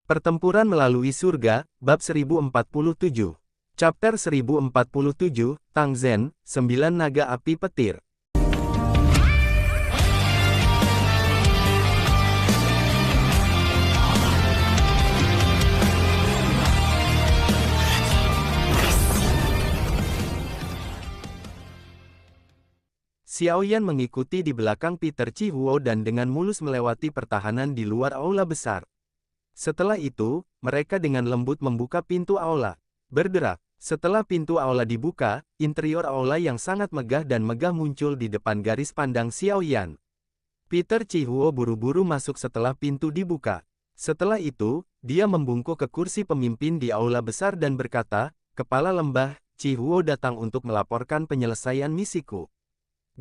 Pertempuran melalui surga, bab 1047. Chapter 1047, Tang Zhen, 9 naga api petir. Xiaoyan mengikuti di belakang Peter Chihuo dan dengan mulus melewati pertahanan di luar aula besar. Setelah itu, mereka dengan lembut membuka pintu aula. Berderak. Setelah pintu aula dibuka, interior aula yang sangat megah dan megah muncul di depan garis pandang Xiaoyan. Peter Chihuo buru-buru masuk setelah pintu dibuka. Setelah itu, dia membungkuk ke kursi pemimpin di aula besar dan berkata, "Kepala lembah, Chihuo datang untuk melaporkan penyelesaian misiku.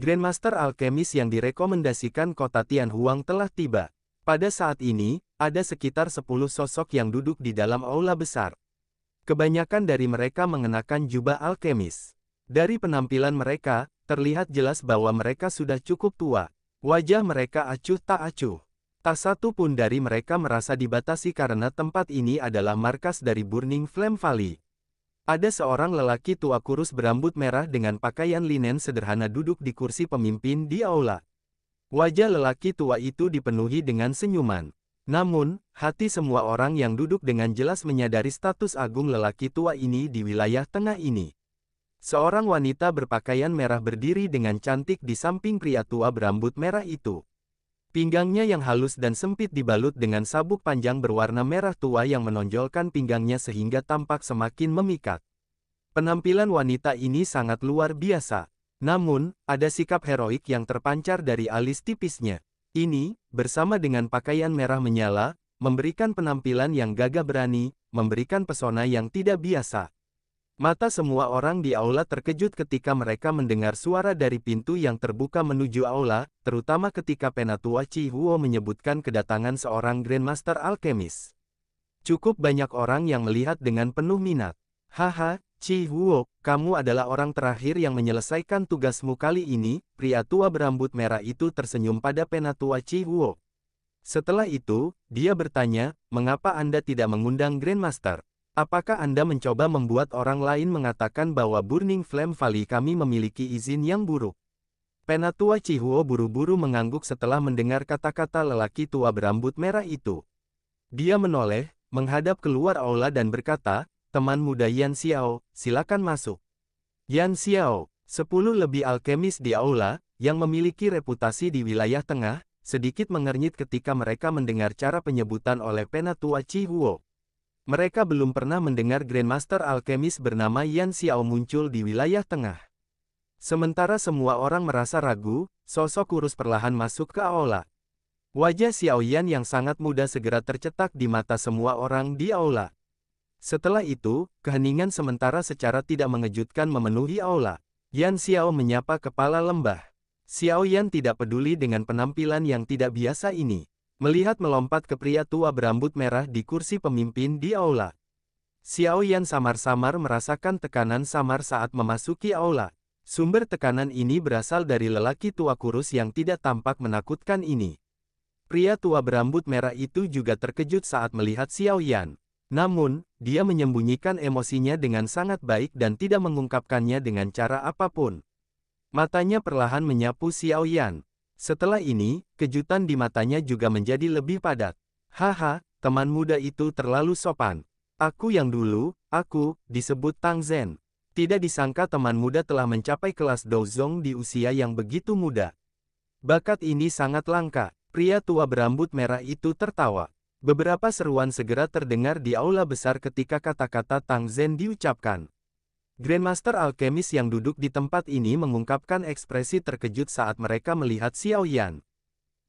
Grandmaster Alkemis yang direkomendasikan kota Tianhuang telah tiba." Pada saat ini, ada sekitar 10 sosok yang duduk di dalam aula besar. Kebanyakan dari mereka mengenakan jubah alkemis. Dari penampilan mereka, terlihat jelas bahwa mereka sudah cukup tua. Wajah mereka acuh tak acuh. Tak satu pun dari mereka merasa dibatasi karena tempat ini adalah markas dari Burning Flame Valley. Ada seorang lelaki tua kurus berambut merah dengan pakaian linen sederhana duduk di kursi pemimpin di aula. Wajah lelaki tua itu dipenuhi dengan senyuman. Namun, hati semua orang yang duduk dengan jelas menyadari status agung lelaki tua ini di wilayah tengah ini. Seorang wanita berpakaian merah berdiri dengan cantik di samping pria tua berambut merah itu. Pinggangnya yang halus dan sempit dibalut dengan sabuk panjang berwarna merah tua yang menonjolkan pinggangnya sehingga tampak semakin memikat. Penampilan wanita ini sangat luar biasa. Namun, ada sikap heroik yang terpancar dari alis tipisnya. Ini, bersama dengan pakaian merah menyala, memberikan penampilan yang gagah berani, memberikan pesona yang tidak biasa. Mata semua orang di aula terkejut ketika mereka mendengar suara dari pintu yang terbuka menuju aula, terutama ketika Penatua Chihuo menyebutkan kedatangan seorang Grandmaster Alkemis. Cukup banyak orang yang melihat dengan penuh minat. "Haha, Chihuo, kamu adalah orang terakhir yang menyelesaikan tugasmu kali ini," pria tua berambut merah itu tersenyum pada Penatua Chihuo. Setelah itu, dia bertanya, "Mengapa Anda tidak mengundang Grandmaster? Apakah Anda mencoba membuat orang lain mengatakan bahwa Burning Flame Valley kami memiliki izin yang buruk?" Penatua Chihuo buru-buru mengangguk setelah mendengar kata-kata lelaki tua berambut merah itu. Dia menoleh, menghadap keluar aula dan berkata, "Teman muda Yan Xiao, silakan masuk." Yan Xiao, 10 lebih alkemis di aula, yang memiliki reputasi di wilayah tengah, sedikit mengernyit ketika mereka mendengar cara penyebutan oleh Penatua Chihuo. Mereka belum pernah mendengar Grandmaster Alkemis bernama Yan Xiao muncul di wilayah tengah. Sementara semua orang merasa ragu, sosok kurus perlahan masuk ke aula. Wajah Xiaoyan yang sangat muda segera tercetak di mata semua orang di aula. Setelah itu, keheningan sementara secara tidak mengejutkan memenuhi aula. Yan Xiao menyapa kepala lembah. Xiaoyan tidak peduli dengan penampilan yang tidak biasa ini. Melihat melompat ke pria tua berambut merah di kursi pemimpin di aula. Xiaoyan samar-samar merasakan tekanan samar saat memasuki aula. Sumber tekanan ini berasal dari lelaki tua kurus yang tidak tampak menakutkan ini. Pria tua berambut merah itu juga terkejut saat melihat Xiaoyan. Namun, dia menyembunyikan emosinya dengan sangat baik dan tidak mengungkapkannya dengan cara apapun. Matanya perlahan menyapu Xiaoyan. Setelah ini, kejutan di matanya juga menjadi lebih padat. "Haha, teman muda itu terlalu sopan. Aku yang dulu, disebut Tang Zhen. Tidak disangka teman muda telah mencapai kelas Douzong di usia yang begitu muda. Bakat ini sangat langka." Pria tua berambut merah itu tertawa. Beberapa seruan segera terdengar di aula besar ketika kata-kata Tang Zhen diucapkan. Grandmaster Alkemis yang duduk di tempat ini mengungkapkan ekspresi terkejut saat mereka melihat Xiaoyan.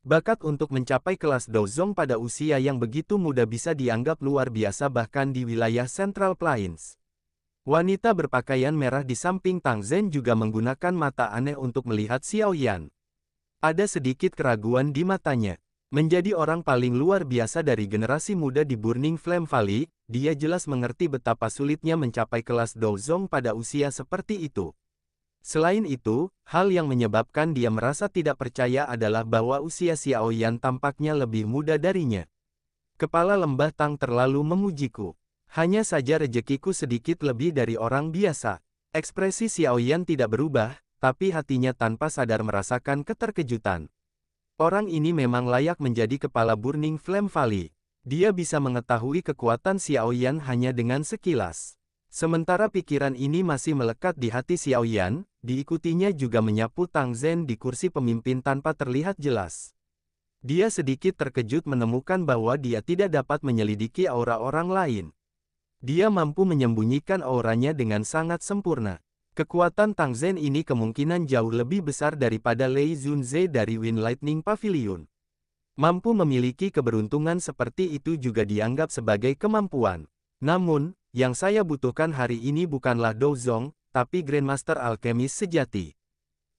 Bakat untuk mencapai kelas Douzong pada usia yang begitu muda bisa dianggap luar biasa bahkan di wilayah Central Plains. Wanita berpakaian merah di samping Tang Zhen juga menggunakan mata aneh untuk melihat Xiaoyan. Ada sedikit keraguan di matanya. Menjadi orang paling luar biasa dari generasi muda di Burning Flame Valley, dia jelas mengerti betapa sulitnya mencapai kelas Douzong pada usia seperti itu. Selain itu, hal yang menyebabkan dia merasa tidak percaya adalah bahwa usia Xiaoyan tampaknya lebih muda darinya. Kepala lembah Tang terlalu memujiku. Hanya saja rezekiku sedikit lebih dari orang biasa. Ekspresi Xiaoyan tidak berubah, tapi hatinya tanpa sadar merasakan keterkejutan. Orang ini memang layak menjadi kepala Burning Flame Valley. Dia bisa mengetahui kekuatan Xiaoyan hanya dengan sekilas. Sementara pikiran ini masih melekat di hati Xiaoyan, diikutinya juga menyapu Tang Zhen di kursi pemimpin tanpa terlihat jelas. Dia sedikit terkejut menemukan bahwa dia tidak dapat menyelidiki aura orang lain. Dia mampu menyembunyikan auranya dengan sangat sempurna. Kekuatan Tang Zhen ini kemungkinan jauh lebih besar daripada Lei Zunze dari Wind Lightning Pavilion. Mampu memiliki keberuntungan seperti itu juga dianggap sebagai kemampuan. Namun, yang saya butuhkan hari ini bukanlah Douzong, tapi Grandmaster Alchemist sejati.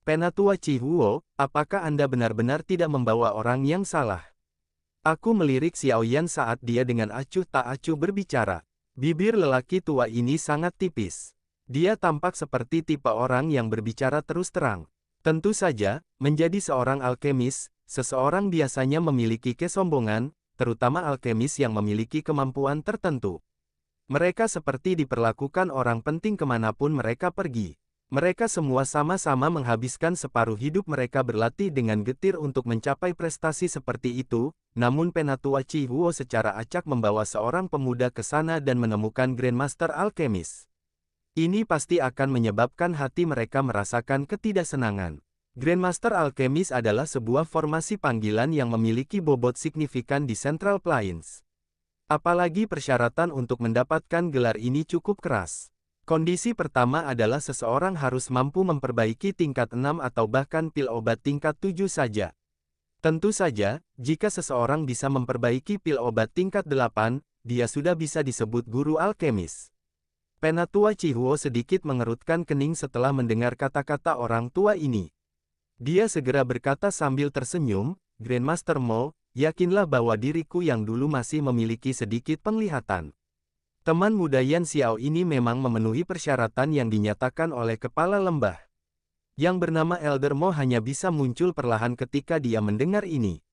Penatua Chihuo, apakah Anda benar-benar tidak membawa orang yang salah? Aku melirik Xiaoyan saat dia dengan acuh tak acuh berbicara. Bibir lelaki tua ini sangat tipis. Dia tampak seperti tipe orang yang berbicara terus terang. Tentu saja, menjadi seorang alkemis, seseorang biasanya memiliki kesombongan, terutama alkemis yang memiliki kemampuan tertentu. Mereka seperti diperlakukan orang penting kemanapun mereka pergi. Mereka semua sama-sama menghabiskan separuh hidup mereka berlatih dengan getir untuk mencapai prestasi seperti itu, namun Penatua Chihuo secara acak membawa seorang pemuda ke sana dan menemukan Grandmaster Alchemist. Ini pasti akan menyebabkan hati mereka merasakan ketidaksenangan. Grandmaster Alchemist adalah sebuah formasi panggilan yang memiliki bobot signifikan di Central Plains. Apalagi persyaratan untuk mendapatkan gelar ini cukup keras. Kondisi pertama adalah seseorang harus mampu memperbaiki tingkat 6 atau bahkan pil obat tingkat 7 saja. Tentu saja, jika seseorang bisa memperbaiki pil obat tingkat 8, dia sudah bisa disebut guru alkemis. Penatua Chihuo sedikit mengerutkan kening setelah mendengar kata-kata orang tua ini. Dia segera berkata sambil tersenyum, Grandmaster Mo, yakinlah bahwa diriku yang dulu masih memiliki sedikit penglihatan. Teman muda Yan Xiao ini memang memenuhi persyaratan yang dinyatakan oleh kepala lembah. Yang bernama Elder Mo hanya bisa muncul perlahan ketika dia mendengar ini.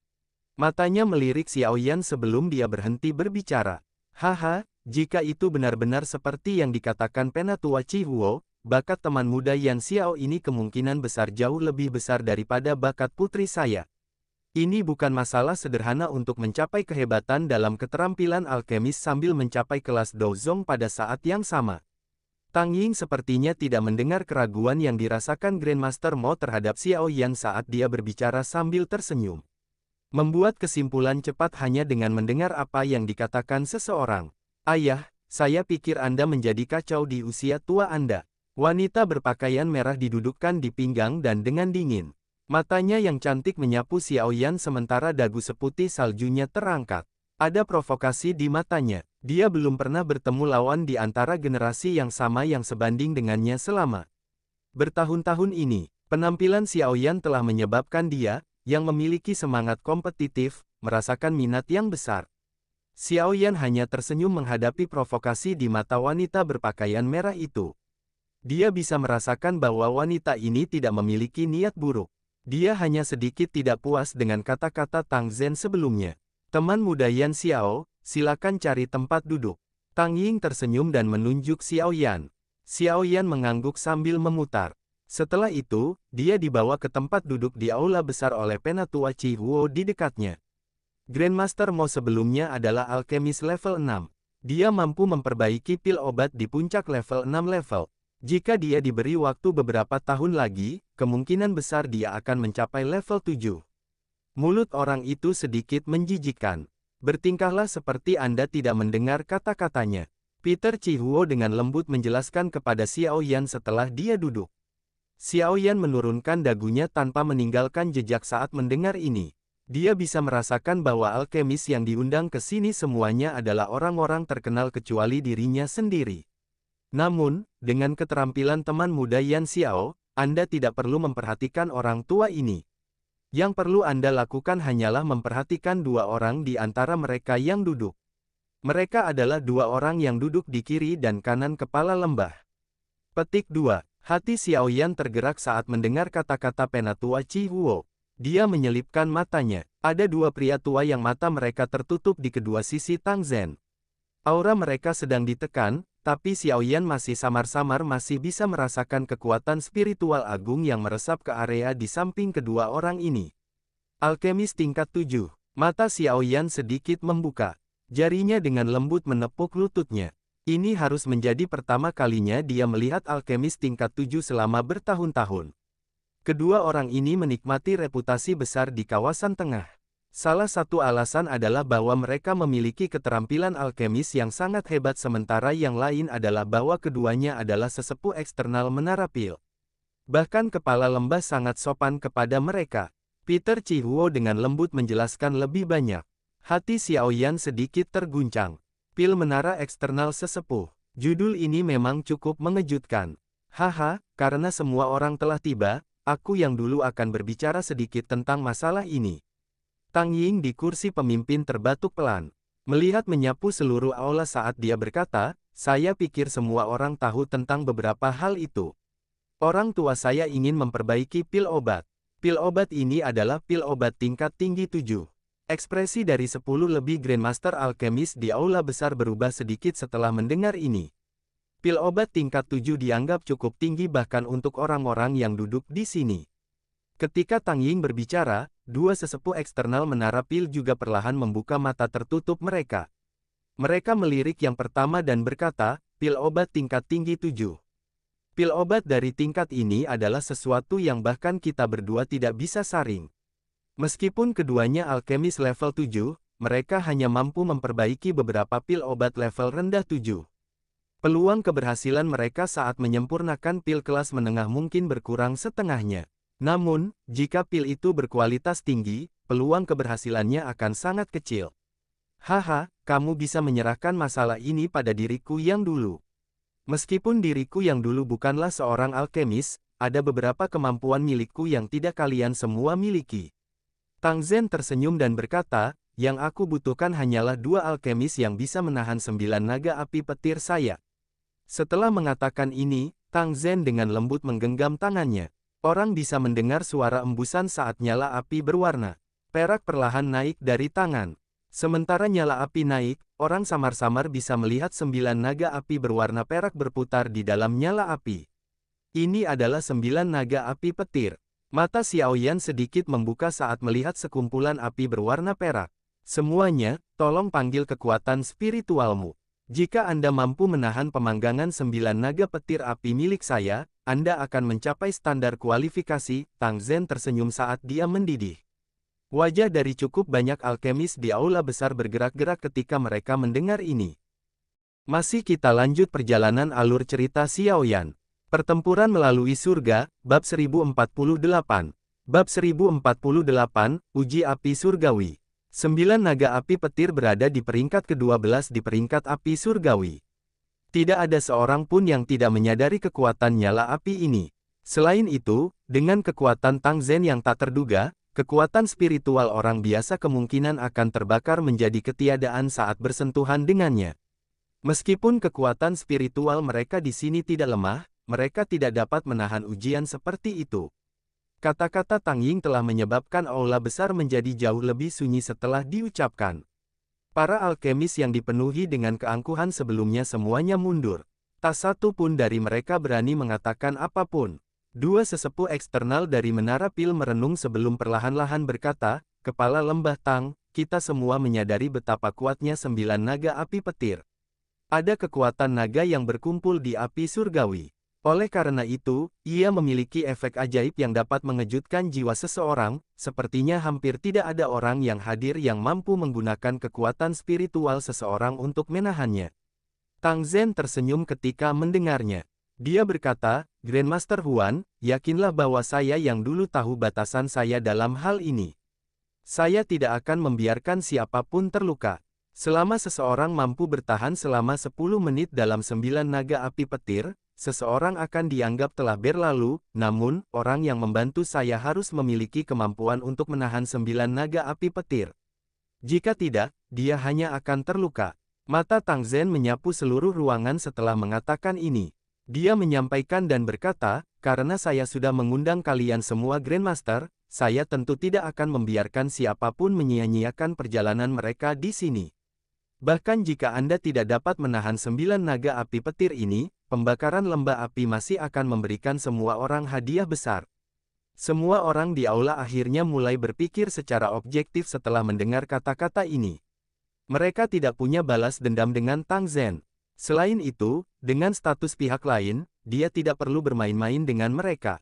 Matanya melirik Xiao Yan sebelum dia berhenti berbicara. Haha, jika itu benar-benar seperti yang dikatakan Penatua Chihuo, bakat teman muda Yan Xiao ini kemungkinan besar jauh lebih besar daripada bakat putri saya. Ini bukan masalah sederhana untuk mencapai kehebatan dalam keterampilan alkemis sambil mencapai kelas Douzong pada saat yang sama. Tang Ying sepertinya tidak mendengar keraguan yang dirasakan Grandmaster Mo terhadap Xiao Yan saat dia berbicara sambil tersenyum. Membuat kesimpulan cepat hanya dengan mendengar apa yang dikatakan seseorang. Ayah, saya pikir Anda menjadi kacau di usia tua Anda. Wanita berpakaian merah didudukkan di pinggang dan dengan dingin. Matanya yang cantik menyapu Xiao Yan sementara dagu seputih saljunya terangkat. Ada provokasi di matanya. Dia belum pernah bertemu lawan di antara generasi yang sama yang sebanding dengannya selama bertahun-tahun ini. Penampilan Xiao Yan telah menyebabkan dia, yang memiliki semangat kompetitif, merasakan minat yang besar. Xiao Yan hanya tersenyum menghadapi provokasi di mata wanita berpakaian merah itu. Dia bisa merasakan bahwa wanita ini tidak memiliki niat buruk. Dia hanya sedikit tidak puas dengan kata-kata Tang Zhen sebelumnya. Teman muda Yan Xiao, silakan cari tempat duduk. Tang Ying tersenyum dan menunjuk Xiao Yan. Xiao Yan mengangguk sambil memutar. Setelah itu, dia dibawa ke tempat duduk di aula besar oleh Penatua Chihuo di dekatnya. Grandmaster Mo sebelumnya adalah alkemis level 6. Dia mampu memperbaiki pil obat di puncak level 6 level. Jika dia diberi waktu beberapa tahun lagi, kemungkinan besar dia akan mencapai level 7. Mulut orang itu sedikit menjijikkan. Bertingkahlah seperti Anda tidak mendengar kata-katanya. Peter Chihuo dengan lembut menjelaskan kepada Xiao Yan setelah dia duduk. Xiao Yan menurunkan dagunya tanpa meninggalkan jejak saat mendengar ini. Dia bisa merasakan bahwa alkemis yang diundang ke sini semuanya adalah orang-orang terkenal kecuali dirinya sendiri. Namun, dengan keterampilan teman muda Yan Xiao, Anda tidak perlu memperhatikan orang tua ini. Yang perlu Anda lakukan hanyalah memperhatikan dua orang di antara mereka yang duduk. Mereka adalah dua orang yang duduk di kiri dan kanan kepala lembah. Petik 2. Hati Xiao Yan tergerak saat mendengar kata-kata Penatua Chihuo. Dia menyelipkan matanya. Ada dua pria tua yang mata mereka tertutup di kedua sisi Tang Zhen. Aura mereka sedang ditekan, tapi Xiaoyan masih samar-samar masih bisa merasakan kekuatan spiritual agung yang meresap ke area di samping kedua orang ini. Alkemis tingkat 7. Mata Xiaoyan sedikit membuka. Jarinya dengan lembut menepuk lututnya. Ini harus menjadi pertama kalinya dia melihat alkemis tingkat 7 selama bertahun-tahun. Kedua orang ini menikmati reputasi besar di kawasan tengah. Salah satu alasan adalah bahwa mereka memiliki keterampilan alkemis yang sangat hebat sementara yang lain adalah bahwa keduanya adalah sesepuh eksternal Menara Pil. Bahkan kepala lembah sangat sopan kepada mereka. Peter Chihuo dengan lembut menjelaskan lebih banyak. Hati Xiaoyan sedikit terguncang. Pil Menara Eksternal Sesepuh. Judul ini memang cukup mengejutkan. Haha, karena semua orang telah tiba, aku yang dulu akan berbicara sedikit tentang masalah ini. Tang Ying di kursi pemimpin terbatuk pelan. Melihat menyapu seluruh aula saat dia berkata, saya pikir semua orang tahu tentang beberapa hal itu. Orang tua saya ingin memperbaiki pil obat. Pil obat ini adalah pil obat tingkat tinggi 7. Ekspresi dari 10 lebih Grandmaster Alkemis di aula besar berubah sedikit setelah mendengar ini. Pil obat tingkat 7 dianggap cukup tinggi bahkan untuk orang-orang yang duduk di sini. Ketika Tang Ying berbicara, dua sesepuh eksternal Menara Pil juga perlahan membuka mata tertutup mereka. Mereka melirik yang pertama dan berkata, pil obat tingkat tinggi 7. Pil obat dari tingkat ini adalah sesuatu yang bahkan kita berdua tidak bisa saring. Meskipun keduanya alkemis level 7, mereka hanya mampu memperbaiki beberapa pil obat level rendah 7. Peluang keberhasilan mereka saat menyempurnakan pil kelas menengah mungkin berkurang setengahnya. Namun, jika pil itu berkualitas tinggi, peluang keberhasilannya akan sangat kecil. Haha, kamu bisa menyerahkan masalah ini pada diriku yang dulu. Meskipun diriku yang dulu bukanlah seorang alkemis, ada beberapa kemampuan milikku yang tidak kalian semua miliki. Tang Zhen tersenyum dan berkata, yang aku butuhkan hanyalah dua alkemis yang bisa menahan 9 naga api petir saya. Setelah mengatakan ini, Tang Zhen dengan lembut menggenggam tangannya. Orang bisa mendengar suara embusan saat nyala api berwarna perak perlahan naik dari tangan. Sementara nyala api naik, orang samar-samar bisa melihat 9 naga api berwarna perak berputar di dalam nyala api. Ini adalah 9 naga api petir. Mata Xiaoyan sedikit membuka saat melihat sekumpulan api berwarna perak. Semuanya, tolong panggil kekuatan spiritualmu. Jika Anda mampu menahan pemanggangan 9 naga petir api milik saya, Anda akan mencapai standar kualifikasi. Tang Zhen tersenyum saat dia mendidih. Wajah dari cukup banyak alkemis di aula besar bergerak-gerak ketika mereka mendengar ini. Masih kita lanjut perjalanan alur cerita Xiaoyan. Pertempuran melalui surga, bab 1048. Bab 1048, Uji Api Surgawi. 9 naga api petir berada di peringkat ke-12 di peringkat api surgawi. Tidak ada seorang pun yang tidak menyadari kekuatan nyala api ini. Selain itu, dengan kekuatan Tang Zhen yang tak terduga, kekuatan spiritual orang biasa kemungkinan akan terbakar menjadi ketiadaan saat bersentuhan dengannya. Meskipun kekuatan spiritual mereka di sini tidak lemah, mereka tidak dapat menahan ujian seperti itu. Kata-kata Tang Ying telah menyebabkan aula besar menjadi jauh lebih sunyi setelah diucapkan. Para alkemis yang dipenuhi dengan keangkuhan sebelumnya semuanya mundur. Tak satu pun dari mereka berani mengatakan apapun. Dua sesepuh eksternal dari Menara Pil merenung sebelum perlahan-lahan berkata, Kepala Lembah Tang, kita semua menyadari betapa kuatnya 9 naga api petir. Ada kekuatan naga yang berkumpul di api surgawi. Oleh karena itu, ia memiliki efek ajaib yang dapat mengejutkan jiwa seseorang, sepertinya hampir tidak ada orang yang hadir yang mampu menggunakan kekuatan spiritual seseorang untuk menahannya. Tang Zhen tersenyum ketika mendengarnya. Dia berkata, Grandmaster Huan, yakinlah bahwa saya yang dulu tahu batasan saya dalam hal ini. Saya tidak akan membiarkan siapapun terluka. Selama seseorang mampu bertahan selama 10 menit dalam 9 naga api petir, seseorang akan dianggap telah berlalu, namun, orang yang membantu saya harus memiliki kemampuan untuk menahan 9 naga api petir. Jika tidak, dia hanya akan terluka. Mata Tang Zhen menyapu seluruh ruangan setelah mengatakan ini. Dia menyampaikan dan berkata, karena saya sudah mengundang kalian semua Grandmaster, saya tentu tidak akan membiarkan siapapun menyia-nyiakan perjalanan mereka di sini. Bahkan jika Anda tidak dapat menahan 9 naga api petir ini, pembakaran lembah api masih akan memberikan semua orang hadiah besar. Semua orang di aula akhirnya mulai berpikir secara objektif setelah mendengar kata-kata ini. Mereka tidak punya balas dendam dengan Tang Zhen. Selain itu, dengan status pihak lain, dia tidak perlu bermain-main dengan mereka.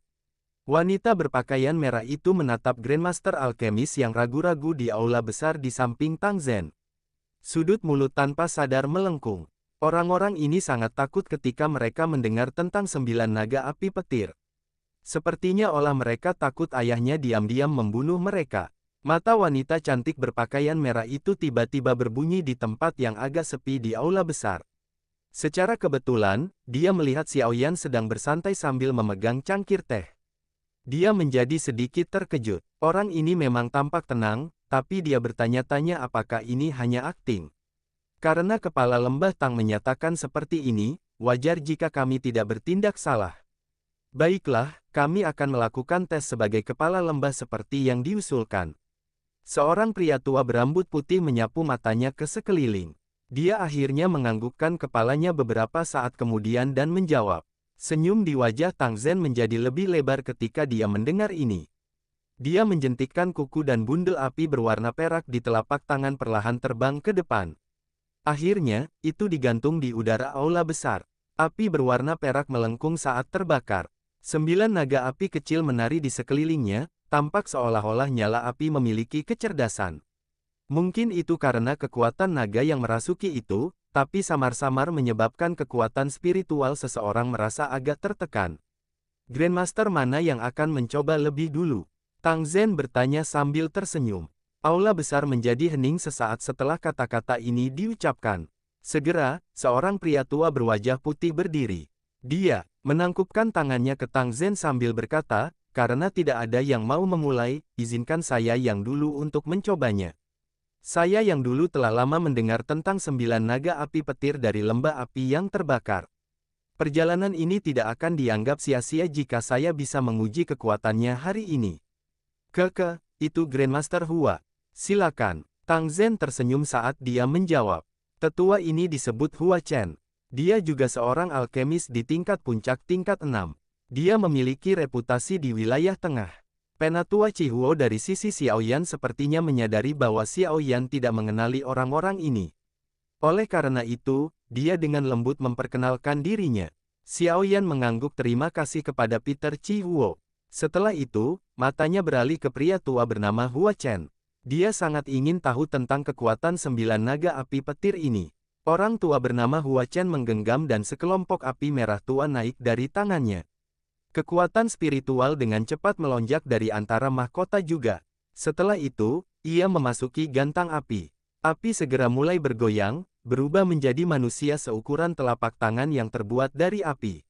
Wanita berpakaian merah itu menatap Grandmaster Alkemis yang ragu-ragu di aula besar di samping Tang Zhen. Sudut mulut tanpa sadar melengkung. Orang-orang ini sangat takut ketika mereka mendengar tentang 9 naga api petir. Sepertinya olah mereka takut ayahnya diam-diam membunuh mereka. Mata wanita cantik berpakaian merah itu tiba-tiba berbunyi di tempat yang agak sepi di aula besar. Secara kebetulan, dia melihat Xiaoyan sedang bersantai sambil memegang cangkir teh. Dia menjadi sedikit terkejut. Orang ini memang tampak tenang, tapi dia bertanya-tanya apakah ini hanya akting. Karena kepala lembah Tang menyatakan seperti ini, wajar jika kami tidak bertindak salah. Baiklah, kami akan melakukan tes sebagai kepala lembah seperti yang diusulkan. Seorang pria tua berambut putih menyapu matanya ke sekeliling. Dia akhirnya menganggukkan kepalanya beberapa saat kemudian dan menjawab. Senyum di wajah Tang Zhen menjadi lebih lebar ketika dia mendengar ini. Dia menjentikkan kuku dan bundel api berwarna perak di telapak tangan perlahan terbang ke depan. Akhirnya, itu digantung di udara aula besar. Api berwarna perak melengkung saat terbakar. 9 naga api kecil menari di sekelilingnya, tampak seolah-olah nyala api memiliki kecerdasan. Mungkin itu karena kekuatan naga yang merasuki itu, tapi samar-samar menyebabkan kekuatan spiritual seseorang merasa agak tertekan. Grandmaster mana yang akan mencoba lebih dulu? Tang Zhen bertanya sambil tersenyum. Aula besar menjadi hening sesaat setelah kata-kata ini diucapkan. Segera, seorang pria tua berwajah putih berdiri. Dia menangkupkan tangannya ke Tang Zhen sambil berkata, karena tidak ada yang mau memulai, izinkan saya yang dulu untuk mencobanya. Saya yang dulu telah lama mendengar tentang 9 naga api petir dari lembah api yang terbakar. Perjalanan ini tidak akan dianggap sia-sia jika saya bisa menguji kekuatannya hari ini. Itu Grandmaster Hua. Silakan. Tang Zhen tersenyum saat dia menjawab. Tetua ini disebut Hua Chen. Dia juga seorang alkemis di tingkat puncak tingkat 6. Dia memiliki reputasi di wilayah tengah. Penatua Chihuo dari sisi Xiaoyan sepertinya menyadari bahwa Xiaoyan tidak mengenali orang-orang ini. Oleh karena itu, dia dengan lembut memperkenalkan dirinya. Xiaoyan mengangguk terima kasih kepada Peter Chihuo. Setelah itu, matanya beralih ke pria tua bernama Hua Chen. Dia sangat ingin tahu tentang kekuatan 9 naga api petir ini. Orang tua bernama Hua Chen menggenggam dan sekelompok api merah tua naik dari tangannya. Kekuatan spiritual dengan cepat melonjak dari antara mahkota juga. Setelah itu, ia memasuki gantang api. Api segera mulai bergoyang, berubah menjadi manusia seukuran telapak tangan yang terbuat dari api.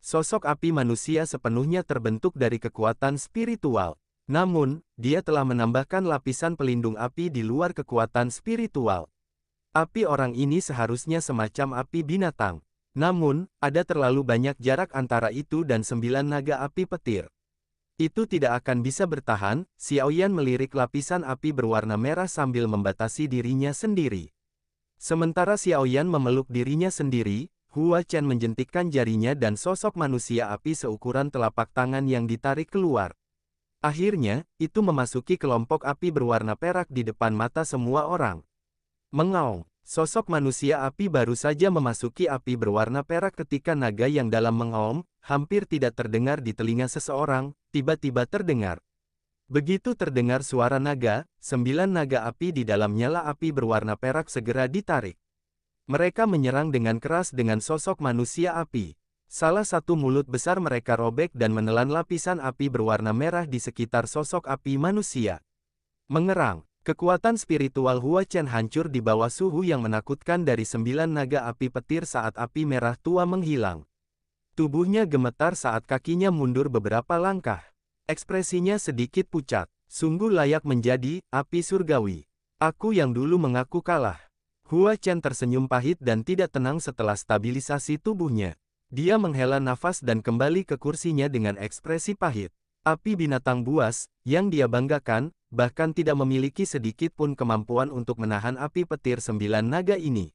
Sosok api manusia sepenuhnya terbentuk dari kekuatan spiritual. Namun, dia telah menambahkan lapisan pelindung api di luar kekuatan spiritual. Api orang ini seharusnya semacam api binatang. Namun, ada terlalu banyak jarak antara itu dan 9 naga api petir. Itu tidak akan bisa bertahan, Xiaoyan melirik lapisan api berwarna merah sambil membatasi dirinya sendiri. Sementara Xiaoyan memeluk dirinya sendiri, Hua Chen menjentikkan jarinya dan sosok manusia api seukuran telapak tangan yang ditarik keluar. Akhirnya, itu memasuki kelompok api berwarna perak di depan mata semua orang. Mengaung, sosok manusia api baru saja memasuki api berwarna perak ketika naga yang dalam mengaum, hampir tidak terdengar di telinga seseorang, tiba-tiba terdengar. Begitu terdengar suara naga, 9 naga api di dalam nyala api berwarna perak segera ditarik. Mereka menyerang dengan keras dengan sosok manusia api. Salah satu mulut besar mereka robek dan menelan lapisan api berwarna merah di sekitar sosok api manusia. Mengerang, kekuatan spiritual Hua Chen hancur di bawah suhu yang menakutkan dari 9 naga api petir saat api merah tua menghilang. Tubuhnya gemetar saat kakinya mundur beberapa langkah. Ekspresinya sedikit pucat. Sungguh layak menjadi api surgawi. Aku yang dulu mengaku kalah. Hua Chen tersenyum pahit dan tidak tenang setelah stabilisasi tubuhnya. Dia menghela nafas dan kembali ke kursinya dengan ekspresi pahit. Api binatang buas, yang dia banggakan, bahkan tidak memiliki sedikit pun kemampuan untuk menahan api petir 9 naga ini.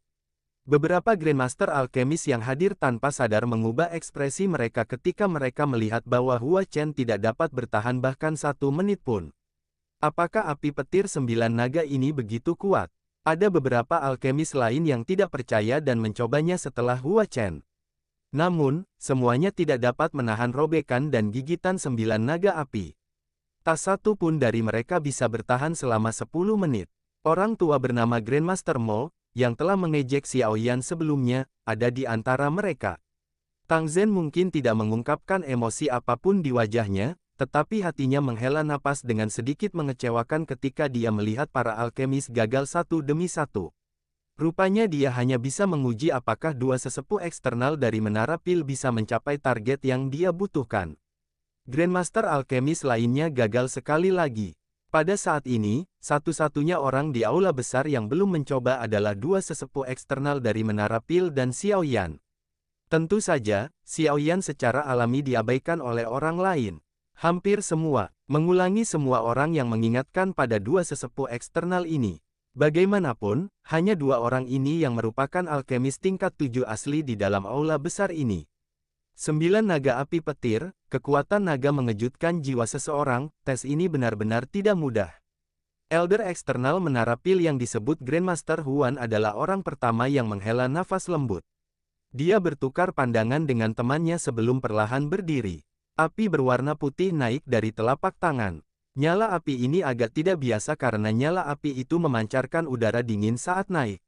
Beberapa Grandmaster alkemis yang hadir tanpa sadar mengubah ekspresi mereka ketika mereka melihat bahwa Hua Chen tidak dapat bertahan bahkan 1 menit pun. Apakah api petir 9 naga ini begitu kuat? Ada beberapa alkemis lain yang tidak percaya dan mencobanya setelah Hua Chen. Namun, semuanya tidak dapat menahan robekan dan gigitan 9 naga api. Tak satu pun dari mereka bisa bertahan selama 10 menit. Orang tua bernama Grandmaster Mo, yang telah mengejek Xiao Yan sebelumnya, ada di antara mereka. Tang Zhen mungkin tidak mengungkapkan emosi apapun di wajahnya, tetapi hatinya menghela napas dengan sedikit mengecewakan ketika dia melihat para alkemis gagal satu demi satu. Rupanya dia hanya bisa menguji apakah dua sesepuh eksternal dari Menara Pil bisa mencapai target yang dia butuhkan. Grandmaster alkemis lainnya gagal sekali lagi. Pada saat ini, satu-satunya orang di aula besar yang belum mencoba adalah dua sesepuh eksternal dari Menara Pil dan Xiao Yan. Tentu saja, Xiao Yan secara alami diabaikan oleh orang lain. Hampir semua, mengulangi semua orang yang mengingatkan pada dua sesepuh eksternal ini. Bagaimanapun, hanya dua orang ini yang merupakan alkemis tingkat 7 asli di dalam aula besar ini. 9 naga api petir, kekuatan naga mengejutkan jiwa seseorang, tes ini benar-benar tidak mudah. Elder eksternal Menara Pil yang disebut Grandmaster Huan adalah orang pertama yang menghela nafas lembut. Dia bertukar pandangan dengan temannya sebelum perlahan berdiri. Api berwarna putih naik dari telapak tangan. Nyala api ini agak tidak biasa karena nyala api itu memancarkan udara dingin saat naik.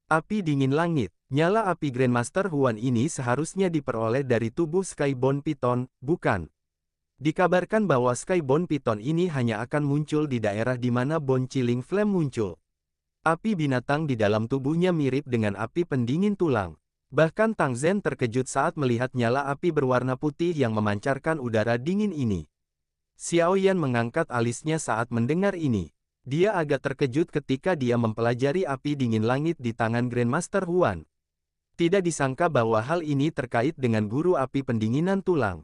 Api dingin langit. Nyala api Grandmaster Huan ini seharusnya diperoleh dari tubuh Skyborn Python, bukan? Dikabarkan bahwa Skyborn Python ini hanya akan muncul di daerah di mana Bone Chilling Flame muncul. Api binatang di dalam tubuhnya mirip dengan api pendingin tulang. Bahkan Tang Zhen terkejut saat melihat nyala api berwarna putih yang memancarkan udara dingin ini. Xiao Yan mengangkat alisnya saat mendengar ini. Dia agak terkejut ketika dia mempelajari api dingin langit di tangan Grandmaster Huan. Tidak disangka bahwa hal ini terkait dengan guru api pendinginan tulang.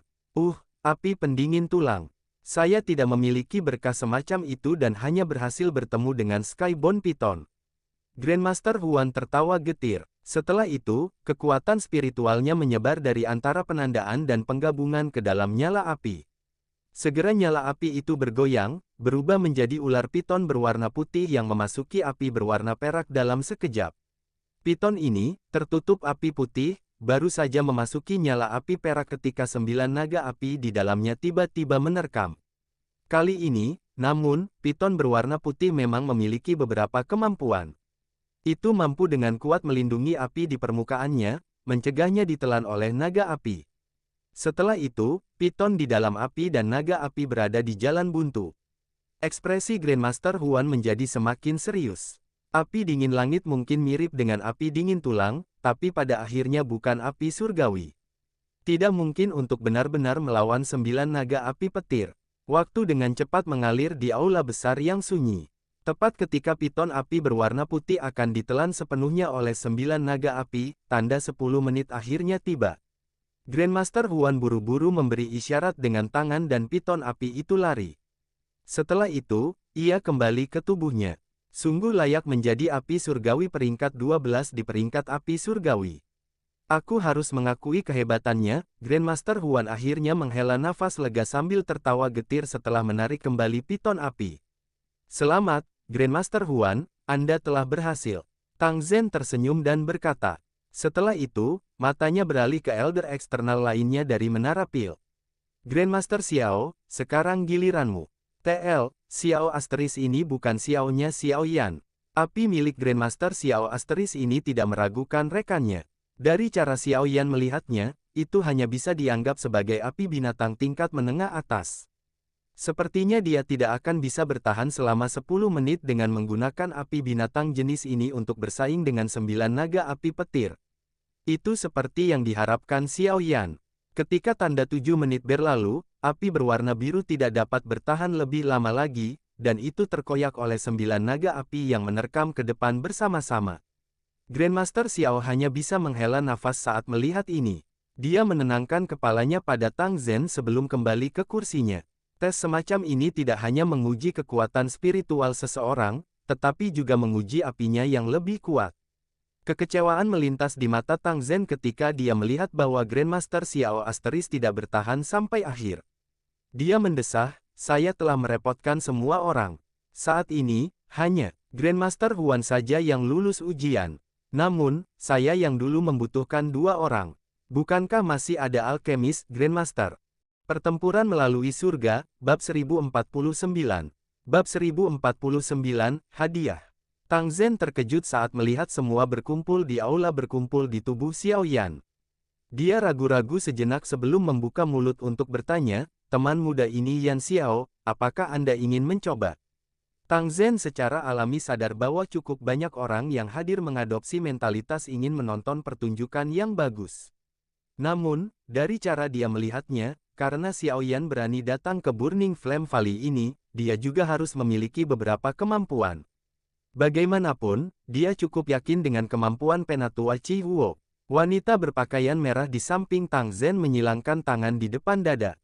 Api pendingin tulang. Saya tidak memiliki berkah semacam itu dan hanya berhasil bertemu dengan Skyborn Python. Grandmaster Huan tertawa getir. Setelah itu, kekuatan spiritualnya menyebar dari antara penandaan dan penggabungan ke dalam nyala api. Segera nyala api itu bergoyang, berubah menjadi ular piton berwarna putih yang memasuki api berwarna perak dalam sekejap. Piton ini, tertutup api putih, baru saja memasuki nyala api perak ketika 9 naga api di dalamnya tiba-tiba menerkam. Kali ini, namun, piton berwarna putih memang memiliki beberapa kemampuan. Itu mampu dengan kuat melindungi api di permukaannya, mencegahnya ditelan oleh naga api. Setelah itu, piton di dalam api dan naga api berada di jalan buntu. Ekspresi Grandmaster Huan menjadi semakin serius. Api dingin langit mungkin mirip dengan api dingin tulang, tapi pada akhirnya bukan api surgawi. Tidak mungkin untuk benar-benar melawan 9 naga api petir. Waktu dengan cepat mengalir di aula besar yang sunyi. Tepat ketika piton api berwarna putih akan ditelan sepenuhnya oleh 9 naga api, tanda 10 menit akhirnya tiba. Grandmaster Huan buru-buru memberi isyarat dengan tangan dan piton api itu lari. Setelah itu, ia kembali ke tubuhnya. Sungguh layak menjadi api surgawi peringkat 12 di peringkat api surgawi. Aku harus mengakui kehebatannya. Grandmaster Huan akhirnya menghela nafas lega sambil tertawa getir setelah menarik kembali piton api. Selamat, Grandmaster Huan, Anda telah berhasil. Tang Zhen tersenyum dan berkata. Setelah itu, matanya beralih ke elder eksternal lainnya dari Menara Pil. Grandmaster Xiao, sekarang giliranmu. TL, Xiao Asteris ini bukan Xiao-nya Xiao Yan. Api milik Grandmaster Xiao Asteris ini tidak meragukan rekannya. Dari cara Xiao Yan melihatnya, itu hanya bisa dianggap sebagai api binatang tingkat menengah atas. Sepertinya dia tidak akan bisa bertahan selama 10 menit dengan menggunakan api binatang jenis ini untuk bersaing dengan 9 naga api petir. Itu seperti yang diharapkan Xiao Yan. Ketika tanda 7 menit berlalu, api berwarna biru tidak dapat bertahan lebih lama lagi, dan itu terkoyak oleh 9 naga api yang menerkam ke depan bersama-sama. Grandmaster Xiao hanya bisa menghela nafas saat melihat ini. Dia menenangkan kepalanya pada Tang Zhen sebelum kembali ke kursinya. Tes semacam ini tidak hanya menguji kekuatan spiritual seseorang, tetapi juga menguji apinya yang lebih kuat. Kekecewaan melintas di mata Tang Zhen ketika dia melihat bahwa Grandmaster Xiao Asteris tidak bertahan sampai akhir. Dia mendesah, saya telah merepotkan semua orang. Saat ini, hanya Grandmaster Huan saja yang lulus ujian. Namun, saya yang dulu membutuhkan 2 orang. Bukankah masih ada alkemis Grandmaster? Pertempuran melalui surga, bab 1049. Bab 1049, hadiah. Tang Zhen terkejut saat melihat semua berkumpul di aula berkumpul di tubuh Xiao Yan. Dia ragu-ragu sejenak sebelum membuka mulut untuk bertanya, teman muda ini Yan Xiao, apakah Anda ingin mencoba? Tang Zhen secara alami sadar bahwa cukup banyak orang yang hadir mengadopsi mentalitas ingin menonton pertunjukan yang bagus. Namun, dari cara dia melihatnya, karena Xiao Yan berani datang ke Burning Flame Valley ini, dia juga harus memiliki beberapa kemampuan. Bagaimanapun, dia cukup yakin dengan kemampuan penatua Qi Huo. Wanita berpakaian merah di samping Tang Zhen menyilangkan tangan di depan dada.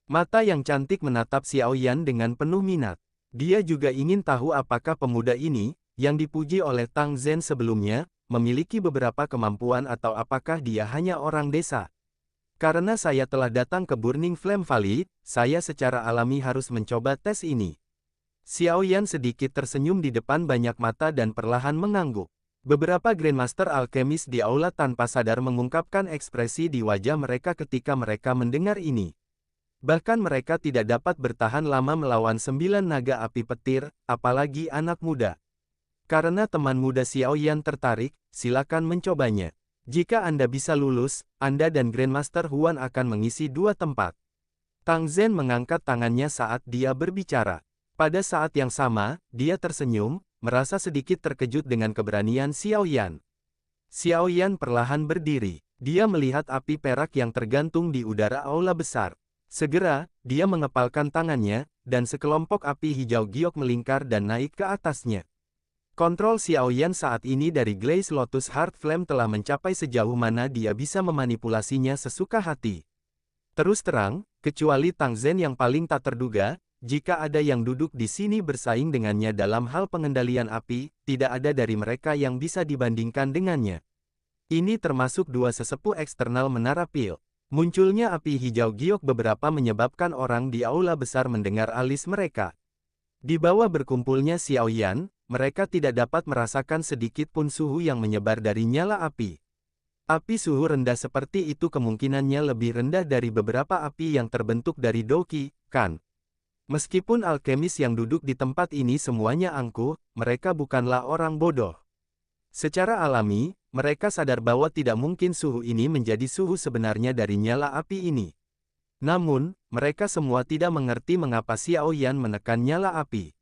Mata yang cantik menatap Xiao Yan dengan penuh minat. Dia juga ingin tahu apakah pemuda ini, yang dipuji oleh Tang Zhen sebelumnya, memiliki beberapa kemampuan atau apakah dia hanya orang desa. Karena saya telah datang ke Burning Flame Valley, saya secara alami harus mencoba tes ini. Xiao Yan sedikit tersenyum di depan banyak mata dan perlahan mengangguk. Beberapa Grandmaster Alkemis di aula tanpa sadar mengungkapkan ekspresi di wajah mereka ketika mereka mendengar ini. Bahkan mereka tidak dapat bertahan lama melawan 9 naga api petir, apalagi anak muda. Karena teman muda Xiao Yan tertarik, silakan mencobanya. Jika Anda bisa lulus, Anda dan Grandmaster Huan akan mengisi 2 tempat. Tang Zhen mengangkat tangannya saat dia berbicara. Pada saat yang sama, dia tersenyum, merasa sedikit terkejut dengan keberanian Xiao Yan. Xiao Yan perlahan berdiri. Dia melihat api perak yang tergantung di udara aula besar. Segera, dia mengepalkan tangannya, dan sekelompok api hijau giok melingkar dan naik ke atasnya. Kontrol Xiao Yan saat ini dari Glaze Lotus Heart Flame telah mencapai sejauh mana dia bisa memanipulasinya sesuka hati. Terus terang, kecuali Tang Zhen yang paling tak terduga, jika ada yang duduk di sini bersaing dengannya dalam hal pengendalian api, tidak ada dari mereka yang bisa dibandingkan dengannya. Ini termasuk 2 sesepuh eksternal Menara Pil. Munculnya api hijau giok beberapa menyebabkan orang di aula besar mendengar alis mereka. Di bawah berkumpulnya Xiao Yan, mereka tidak dapat merasakan sedikit pun suhu yang menyebar dari nyala api. Api suhu rendah seperti itu kemungkinannya lebih rendah dari beberapa api yang terbentuk dari Doqi, kan? Meskipun alkemis yang duduk di tempat ini semuanya angkuh, mereka bukanlah orang bodoh. Secara alami, mereka sadar bahwa tidak mungkin suhu ini menjadi suhu sebenarnya dari nyala api ini. Namun, mereka semua tidak mengerti mengapa Xiao Yan menekan nyala api.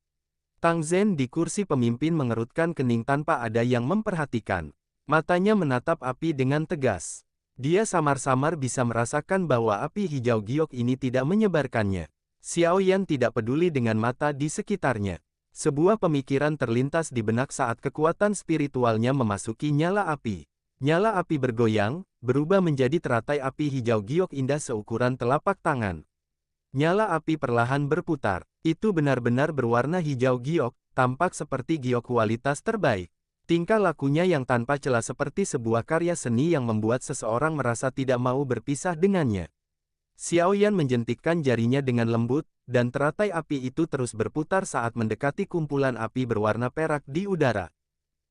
Tang Zhen di kursi pemimpin mengerutkan kening tanpa ada yang memperhatikan. Matanya menatap api dengan tegas. Dia samar-samar bisa merasakan bahwa api hijau giok ini tidak menyebarkannya. Xiao Yan tidak peduli dengan mata di sekitarnya. Sebuah pemikiran terlintas di benak saat kekuatan spiritualnya memasuki nyala api. Nyala api bergoyang, berubah menjadi teratai api hijau giok indah seukuran telapak tangan. Nyala api perlahan berputar. Itu benar-benar berwarna hijau giok, tampak seperti giok kualitas terbaik. Tingkah lakunya yang tanpa celah seperti sebuah karya seni yang membuat seseorang merasa tidak mau berpisah dengannya. Xiao Yan menjentikkan jarinya dengan lembut, dan teratai api itu terus berputar saat mendekati kumpulan api berwarna perak di udara.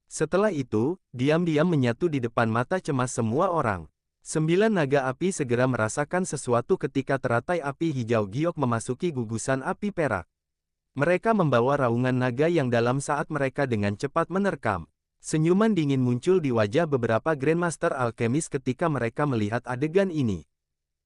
Setelah itu, diam-diam menyatu di depan mata cemas semua orang. 9 naga api segera merasakan sesuatu ketika teratai api hijau giok memasuki gugusan api perak. Mereka membawa raungan naga yang dalam saat mereka dengan cepat menerkam. Senyuman dingin muncul di wajah beberapa Grandmaster Alkemis ketika mereka melihat adegan ini.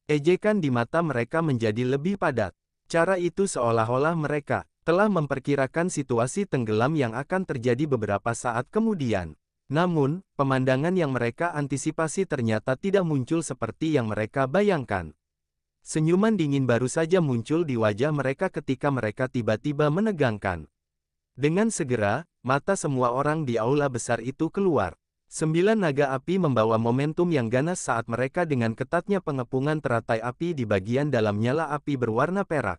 Ejekan di mata mereka menjadi lebih padat. Cara itu seolah-olah mereka telah memperkirakan situasi tenggelam yang akan terjadi beberapa saat kemudian. Namun, pemandangan yang mereka antisipasi ternyata tidak muncul seperti yang mereka bayangkan. Senyuman dingin baru saja muncul di wajah mereka ketika mereka tiba-tiba menegangkan. Dengan segera, mata semua orang di aula besar itu keluar. 9 naga api membawa momentum yang ganas saat mereka dengan ketatnya pengepungan teratai api di bagian dalam nyala api berwarna perak.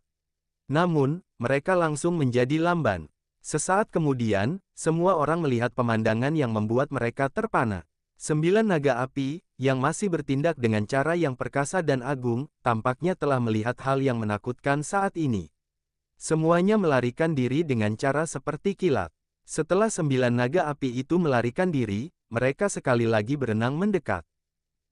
Namun, mereka langsung menjadi lamban. Sesaat kemudian, semua orang melihat pemandangan yang membuat mereka terpana. 9 naga api, yang masih bertindak dengan cara yang perkasa dan agung, tampaknya telah melihat hal yang menakutkan saat ini. Semuanya melarikan diri dengan cara seperti kilat. Setelah 9 naga api itu melarikan diri, mereka sekali lagi berenang mendekat.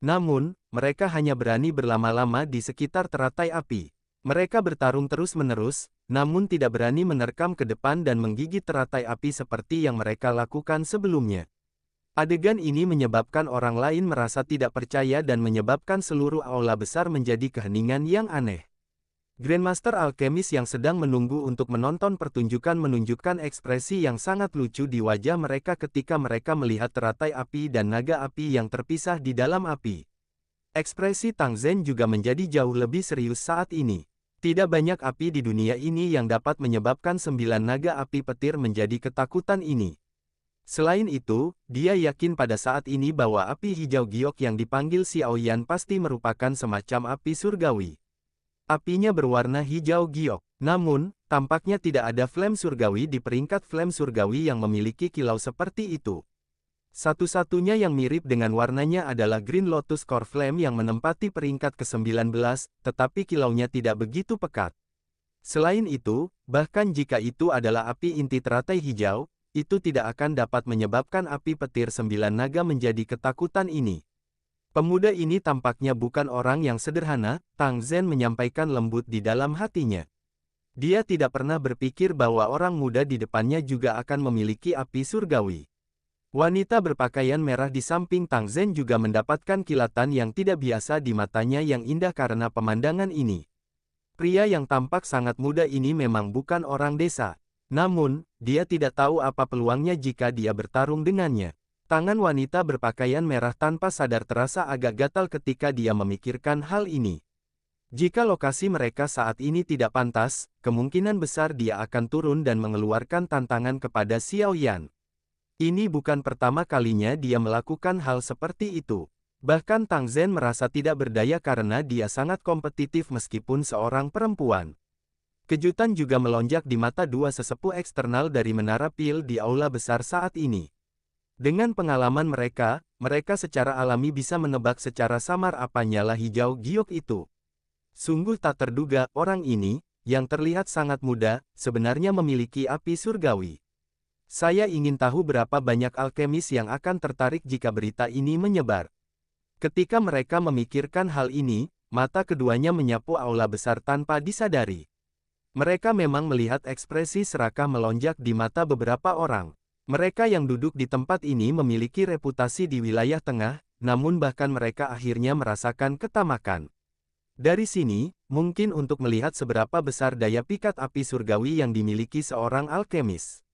Namun, mereka hanya berani berlama-lama di sekitar teratai api. Mereka bertarung terus-menerus, namun tidak berani menerkam ke depan dan menggigit teratai api seperti yang mereka lakukan sebelumnya. Adegan ini menyebabkan orang lain merasa tidak percaya dan menyebabkan seluruh aula besar menjadi keheningan yang aneh. Grandmaster Alkemis yang sedang menunggu untuk menonton pertunjukan menunjukkan ekspresi yang sangat lucu di wajah mereka ketika mereka melihat teratai api dan naga api yang terpisah di dalam api. Ekspresi Tang Zhen juga menjadi jauh lebih serius saat ini. Tidak banyak api di dunia ini yang dapat menyebabkan 9 naga api petir menjadi ketakutan ini. Selain itu, dia yakin pada saat ini bahwa api hijau giok yang dipanggil Xiaoyan pasti merupakan semacam api surgawi. Apinya berwarna hijau giok, namun, tampaknya tidak ada flame surgawi di peringkat flame surgawi yang memiliki kilau seperti itu. Satu-satunya yang mirip dengan warnanya adalah Green Lotus Core Flame yang menempati peringkat ke-19, tetapi kilaunya tidak begitu pekat. Selain itu, bahkan jika itu adalah api inti teratai hijau, itu tidak akan dapat menyebabkan api petir 9 naga menjadi ketakutan ini. Pemuda ini tampaknya bukan orang yang sederhana, Tang Zhen menyampaikan lembut di dalam hatinya. Dia tidak pernah berpikir bahwa orang muda di depannya juga akan memiliki api surgawi. Wanita berpakaian merah di samping Tang Zhen juga mendapatkan kilatan yang tidak biasa di matanya yang indah karena pemandangan ini. Pria yang tampak sangat muda ini memang bukan orang desa. Namun, dia tidak tahu apa peluangnya jika dia bertarung dengannya. Tangan wanita berpakaian merah tanpa sadar terasa agak gatal ketika dia memikirkan hal ini. Jika lokasi mereka saat ini tidak pantas, kemungkinan besar dia akan turun dan mengeluarkan tantangan kepada Xiaoyan. Ini bukan pertama kalinya dia melakukan hal seperti itu. Bahkan Tang Zhen merasa tidak berdaya karena dia sangat kompetitif meskipun seorang perempuan. Kejutan juga melonjak di mata dua sesepuh eksternal dari Menara Pil di aula besar saat ini. Dengan pengalaman mereka, mereka secara alami bisa menebak secara samar apa nyala hijau giok itu. Sungguh tak terduga, orang ini, yang terlihat sangat muda, sebenarnya memiliki api surgawi. Saya ingin tahu berapa banyak alkemis yang akan tertarik jika berita ini menyebar. Ketika mereka memikirkan hal ini, mata keduanya menyapu aula besar tanpa disadari. Mereka memang melihat ekspresi serakah melonjak di mata beberapa orang. Mereka yang duduk di tempat ini memiliki reputasi di wilayah tengah, namun bahkan mereka akhirnya merasakan ketamakan. Dari sini, mungkin untuk melihat seberapa besar daya pikat api surgawi yang dimiliki seorang alkemis.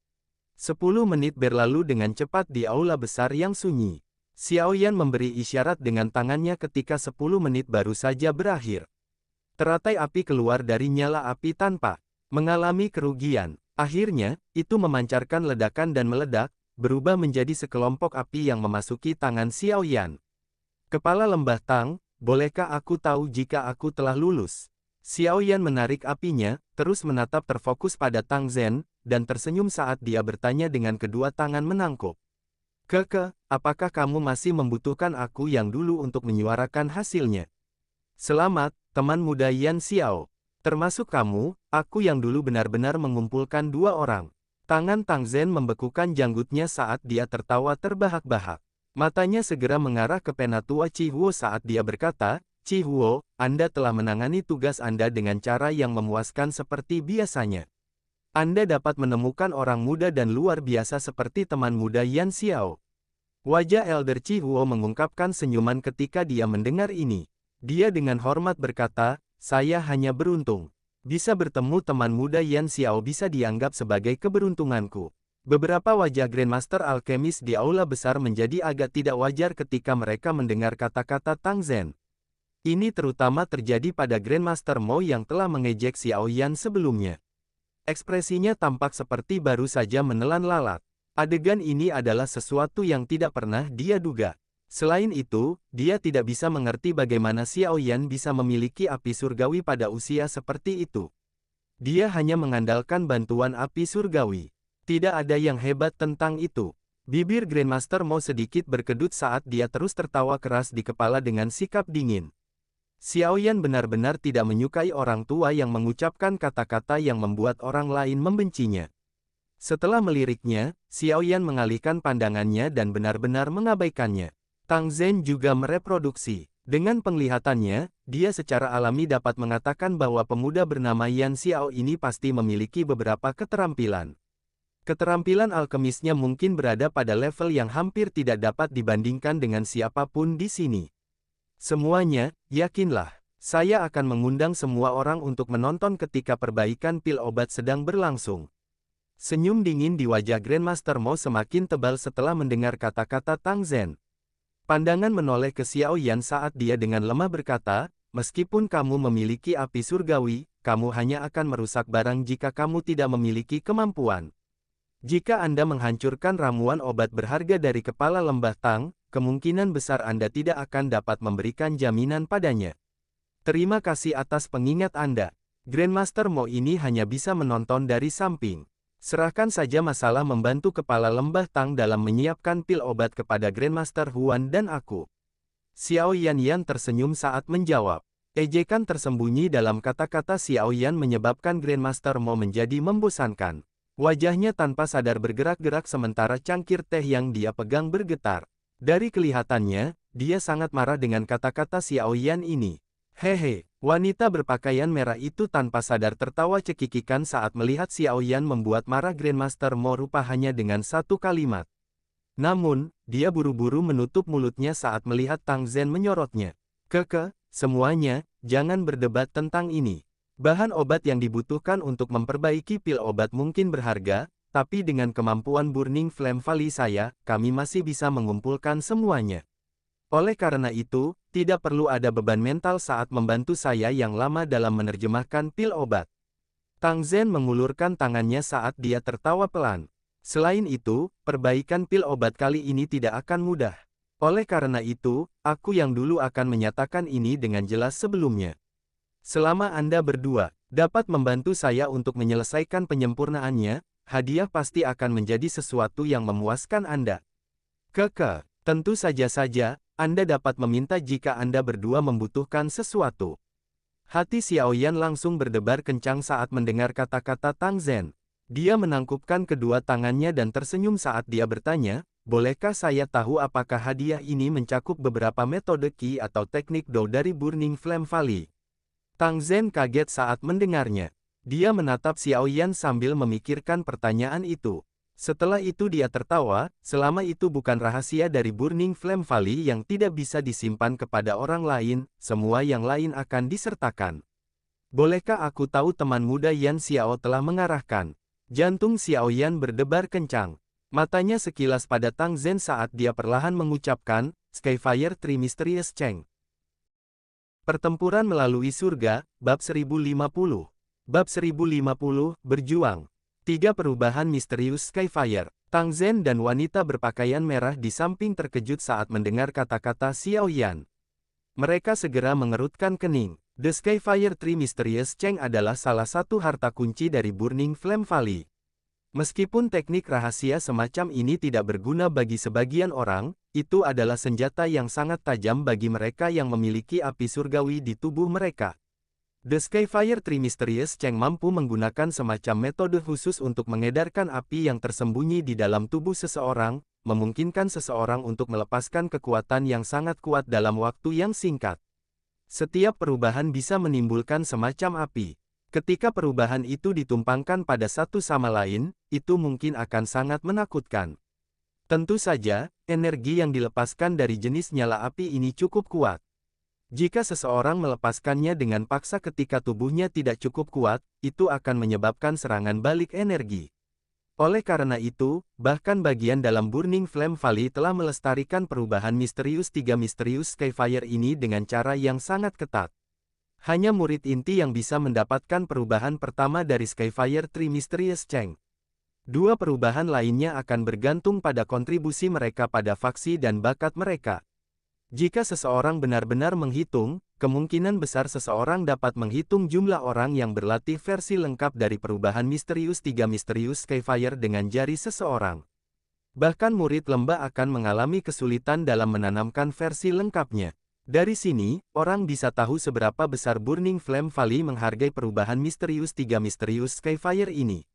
10 menit berlalu dengan cepat di aula besar yang sunyi. Xiaoyan memberi isyarat dengan tangannya ketika 10 menit baru saja berakhir. Teratai api keluar dari nyala api tanpa mengalami kerugian. Akhirnya, itu memancarkan ledakan dan meledak, berubah menjadi sekelompok api yang memasuki tangan Xiaoyan. Kepala Lembah Tang, bolehkah aku tahu jika aku telah lulus? Xiaoyan menarik apinya, terus menatap terfokus pada Tang Zhen, dan tersenyum saat dia bertanya dengan kedua tangan menangkup. Apakah kamu masih membutuhkan aku yang dulu untuk menyuarakan hasilnya? Selamat, teman muda Yan Xiao. Termasuk kamu, aku yang dulu benar-benar mengumpulkan 2 orang. Tangan Tang Zhen membekukan janggutnya saat dia tertawa terbahak-bahak. Matanya segera mengarah ke Penatua Chi Huo saat dia berkata, Chi Huo, Anda telah menangani tugas Anda dengan cara yang memuaskan seperti biasanya. Anda dapat menemukan orang muda dan luar biasa seperti teman muda Yan Xiao. Wajah Elder Chi Huo mengungkapkan senyuman ketika dia mendengar ini. Dia dengan hormat berkata, saya hanya beruntung. Bisa bertemu teman muda Yan Xiao bisa dianggap sebagai keberuntunganku. Beberapa wajah Grandmaster Alkemis di aula besar menjadi agak tidak wajar ketika mereka mendengar kata-kata Tang Zhen. Ini terutama terjadi pada Grandmaster Mo yang telah mengejek Xiaoyan sebelumnya. Ekspresinya tampak seperti baru saja menelan lalat. Adegan ini adalah sesuatu yang tidak pernah dia duga. Selain itu, dia tidak bisa mengerti bagaimana Xiaoyan bisa memiliki api surgawi pada usia seperti itu. Dia hanya mengandalkan bantuan api surgawi. Tidak ada yang hebat tentang itu. Bibir Grandmaster Mo sedikit berkedut saat dia terus tertawa keras di kepala dengan sikap dingin. Xiaoyan benar-benar tidak menyukai orang tua yang mengucapkan kata-kata yang membuat orang lain membencinya. Setelah meliriknya, Xiaoyan mengalihkan pandangannya dan benar-benar mengabaikannya. Tang Zhen juga mereproduksi. Dengan penglihatannya, dia secara alami dapat mengatakan bahwa pemuda bernama Yan Xiao ini pasti memiliki beberapa keterampilan. Keterampilan alkemisnya mungkin berada pada level yang hampir tidak dapat dibandingkan dengan siapapun di sini. Semuanya, yakinlah, saya akan mengundang semua orang untuk menonton ketika perbaikan pil obat sedang berlangsung. Senyum dingin di wajah Grandmaster Mo semakin tebal setelah mendengar kata-kata Tang Zhen. Pandangan menoleh ke Xiaoyan saat dia dengan lemah berkata, meskipun kamu memiliki api surgawi, kamu hanya akan merusak barang jika kamu tidak memiliki kemampuan. Jika Anda menghancurkan ramuan obat berharga dari kepala lembah Tang, kemungkinan besar Anda tidak akan dapat memberikan jaminan padanya. Terima kasih atas pengingat Anda. Grandmaster Mo ini hanya bisa menonton dari samping. Serahkan saja masalah membantu kepala lembah Tang dalam menyiapkan pil obat kepada Grandmaster Huan dan aku. Xiao Yan tersenyum saat menjawab. Ejekan tersembunyi dalam kata-kata Xiao Yan menyebabkan Grandmaster Mo menjadi membosankan. Wajahnya tanpa sadar bergerak-gerak sementara cangkir teh yang dia pegang bergetar. Dari kelihatannya, dia sangat marah dengan kata-kata Xiao Yan ini. Hehe, wanita berpakaian merah itu tanpa sadar tertawa cekikikan saat melihat Xiaoyan membuat marah Grandmaster Mo rupa hanya dengan satu kalimat. Namun, dia buru-buru menutup mulutnya saat melihat Tang Zhen menyorotnya. Semuanya, jangan berdebat tentang ini. Bahan obat yang dibutuhkan untuk memperbaiki pil obat mungkin berharga, tapi dengan kemampuan Burning Flame Valley kami masih bisa mengumpulkan semuanya. Oleh karena itu, tidak perlu ada beban mental saat membantu saya yang lama dalam menerjemahkan pil obat. Tang Zhen mengulurkan tangannya saat dia tertawa pelan. Selain itu, perbaikan pil obat kali ini tidak akan mudah. Oleh karena itu, aku yang dulu akan menyatakan ini dengan jelas sebelumnya. Selama Anda berdua dapat membantu saya untuk menyelesaikan penyempurnaannya, hadiah pasti akan menjadi sesuatu yang memuaskan Anda. Tentu saja, Anda dapat meminta jika Anda berdua membutuhkan sesuatu. Hati Xiaoyan langsung berdebar kencang saat mendengar kata-kata Tang Zhen. Dia menangkupkan kedua tangannya dan tersenyum saat dia bertanya, bolehkah saya tahu apakah hadiah ini mencakup beberapa metode Qi atau teknik Dou dari Burning Flame Valley? Tang Zhen kaget saat mendengarnya. Dia menatap Xiaoyan sambil memikirkan pertanyaan itu. Setelah itu dia tertawa, selama itu bukan rahasia dari Burning Flame Valley yang tidak bisa disimpan kepada orang lain, semua yang lain akan disertakan. Bolehkah aku tahu teman muda Yan Xiao telah mengarahkan? Jantung Xiaoyan berdebar kencang. Matanya sekilas pada Tang Zhen saat dia perlahan mengucapkan, Skyfire Tree Mysterious Cheng. Pertempuran melalui surga, Bab 1050. Bab 1050, Berjuang. 3 perubahan misterius Skyfire. Tang Zhen dan wanita berpakaian merah di samping terkejut saat mendengar kata-kata Xiaoyan. Mereka segera mengerutkan kening. The Skyfire Tree Mysterious Cheng adalah salah satu harta kunci dari Burning Flame Valley. Meskipun teknik rahasia semacam ini tidak berguna bagi sebagian orang, itu adalah senjata yang sangat tajam bagi mereka yang memiliki api surgawi di tubuh mereka. The Skyfire Tree Mysterious Cheng mampu menggunakan semacam metode khusus untuk mengedarkan api yang tersembunyi di dalam tubuh seseorang, memungkinkan seseorang untuk melepaskan kekuatan yang sangat kuat dalam waktu yang singkat. Setiap perubahan bisa menimbulkan semacam api. Ketika perubahan itu ditumpangkan pada satu sama lain, itu mungkin akan sangat menakutkan. Tentu saja, energi yang dilepaskan dari jenis nyala api ini cukup kuat. Jika seseorang melepaskannya dengan paksa ketika tubuhnya tidak cukup kuat, itu akan menyebabkan serangan balik energi. Oleh karena itu, bahkan bagian dalam Burning Flame Valley telah melestarikan perubahan misterius 3 misterius Skyfire ini dengan cara yang sangat ketat. Hanya murid inti yang bisa mendapatkan perubahan pertama dari Skyfire Tree Mysterious Cheng. 2 perubahan lainnya akan bergantung pada kontribusi mereka pada faksi dan bakat mereka. Jika seseorang benar-benar menghitung, kemungkinan besar seseorang dapat menghitung jumlah orang yang berlatih versi lengkap dari perubahan misterius 3 Misterius Skyfire dengan jari seseorang. Bahkan murid lembah akan mengalami kesulitan dalam menanamkan versi lengkapnya. Dari sini, orang bisa tahu seberapa besar Burning Flame Valley menghargai perubahan misterius 3 Misterius Skyfire ini.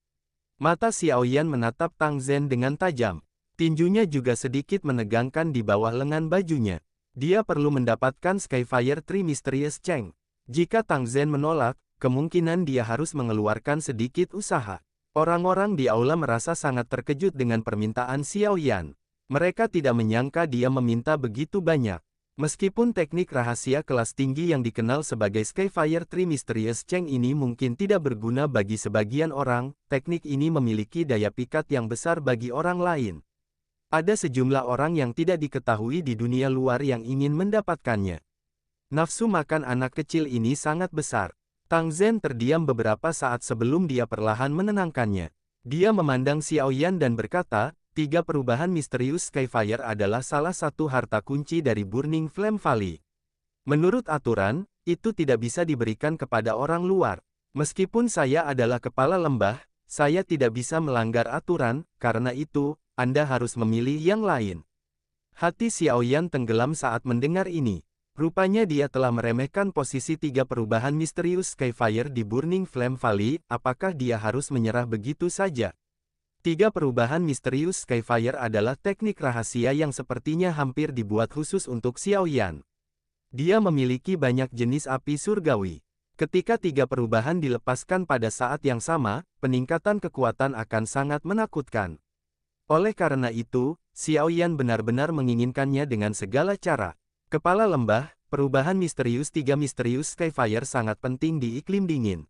Mata Xiaoyan menatap Tang Zhen dengan tajam. Tinjunya juga sedikit menegangkan di bawah lengan bajunya. Dia perlu mendapatkan Skyfire 3 Mysterious Cheng. Jika Tang Zhen menolak, kemungkinan dia harus mengeluarkan sedikit usaha. Orang-orang di aula merasa sangat terkejut dengan permintaan Xiaoyan. Mereka tidak menyangka dia meminta begitu banyak. Meskipun teknik rahasia kelas tinggi yang dikenal sebagai Skyfire 3 Mysterious Cheng ini mungkin tidak berguna bagi sebagian orang, teknik ini memiliki daya pikat yang besar bagi orang lain. Ada sejumlah orang yang tidak diketahui di dunia luar yang ingin mendapatkannya. Nafsu makan anak kecil ini sangat besar. Tang Zhen terdiam beberapa saat sebelum dia perlahan menenangkannya. Dia memandang Xiaoyan dan berkata, 3 perubahan misterius Skyfire adalah salah satu harta kunci dari Burning Flame Valley. Menurut aturan, itu tidak bisa diberikan kepada orang luar. Meskipun saya adalah kepala lembah, saya tidak bisa melanggar aturan, karena itu, Anda harus memilih yang lain. Hati Xiaoyan tenggelam saat mendengar ini. Rupanya dia telah meremehkan posisi 3 perubahan misterius Skyfire di Burning Flame Valley, apakah dia harus menyerah begitu saja? 3 perubahan misterius Skyfire adalah teknik rahasia yang sepertinya hampir dibuat khusus untuk Xiaoyan. Dia memiliki banyak jenis api surgawi. Ketika 3 perubahan dilepaskan pada saat yang sama, peningkatan kekuatan akan sangat menakutkan. Oleh karena itu, Xiaoyan benar-benar menginginkannya dengan segala cara. Kepala lembah, perubahan misterius 3 Misterius Skyfire sangat penting di iklim dingin.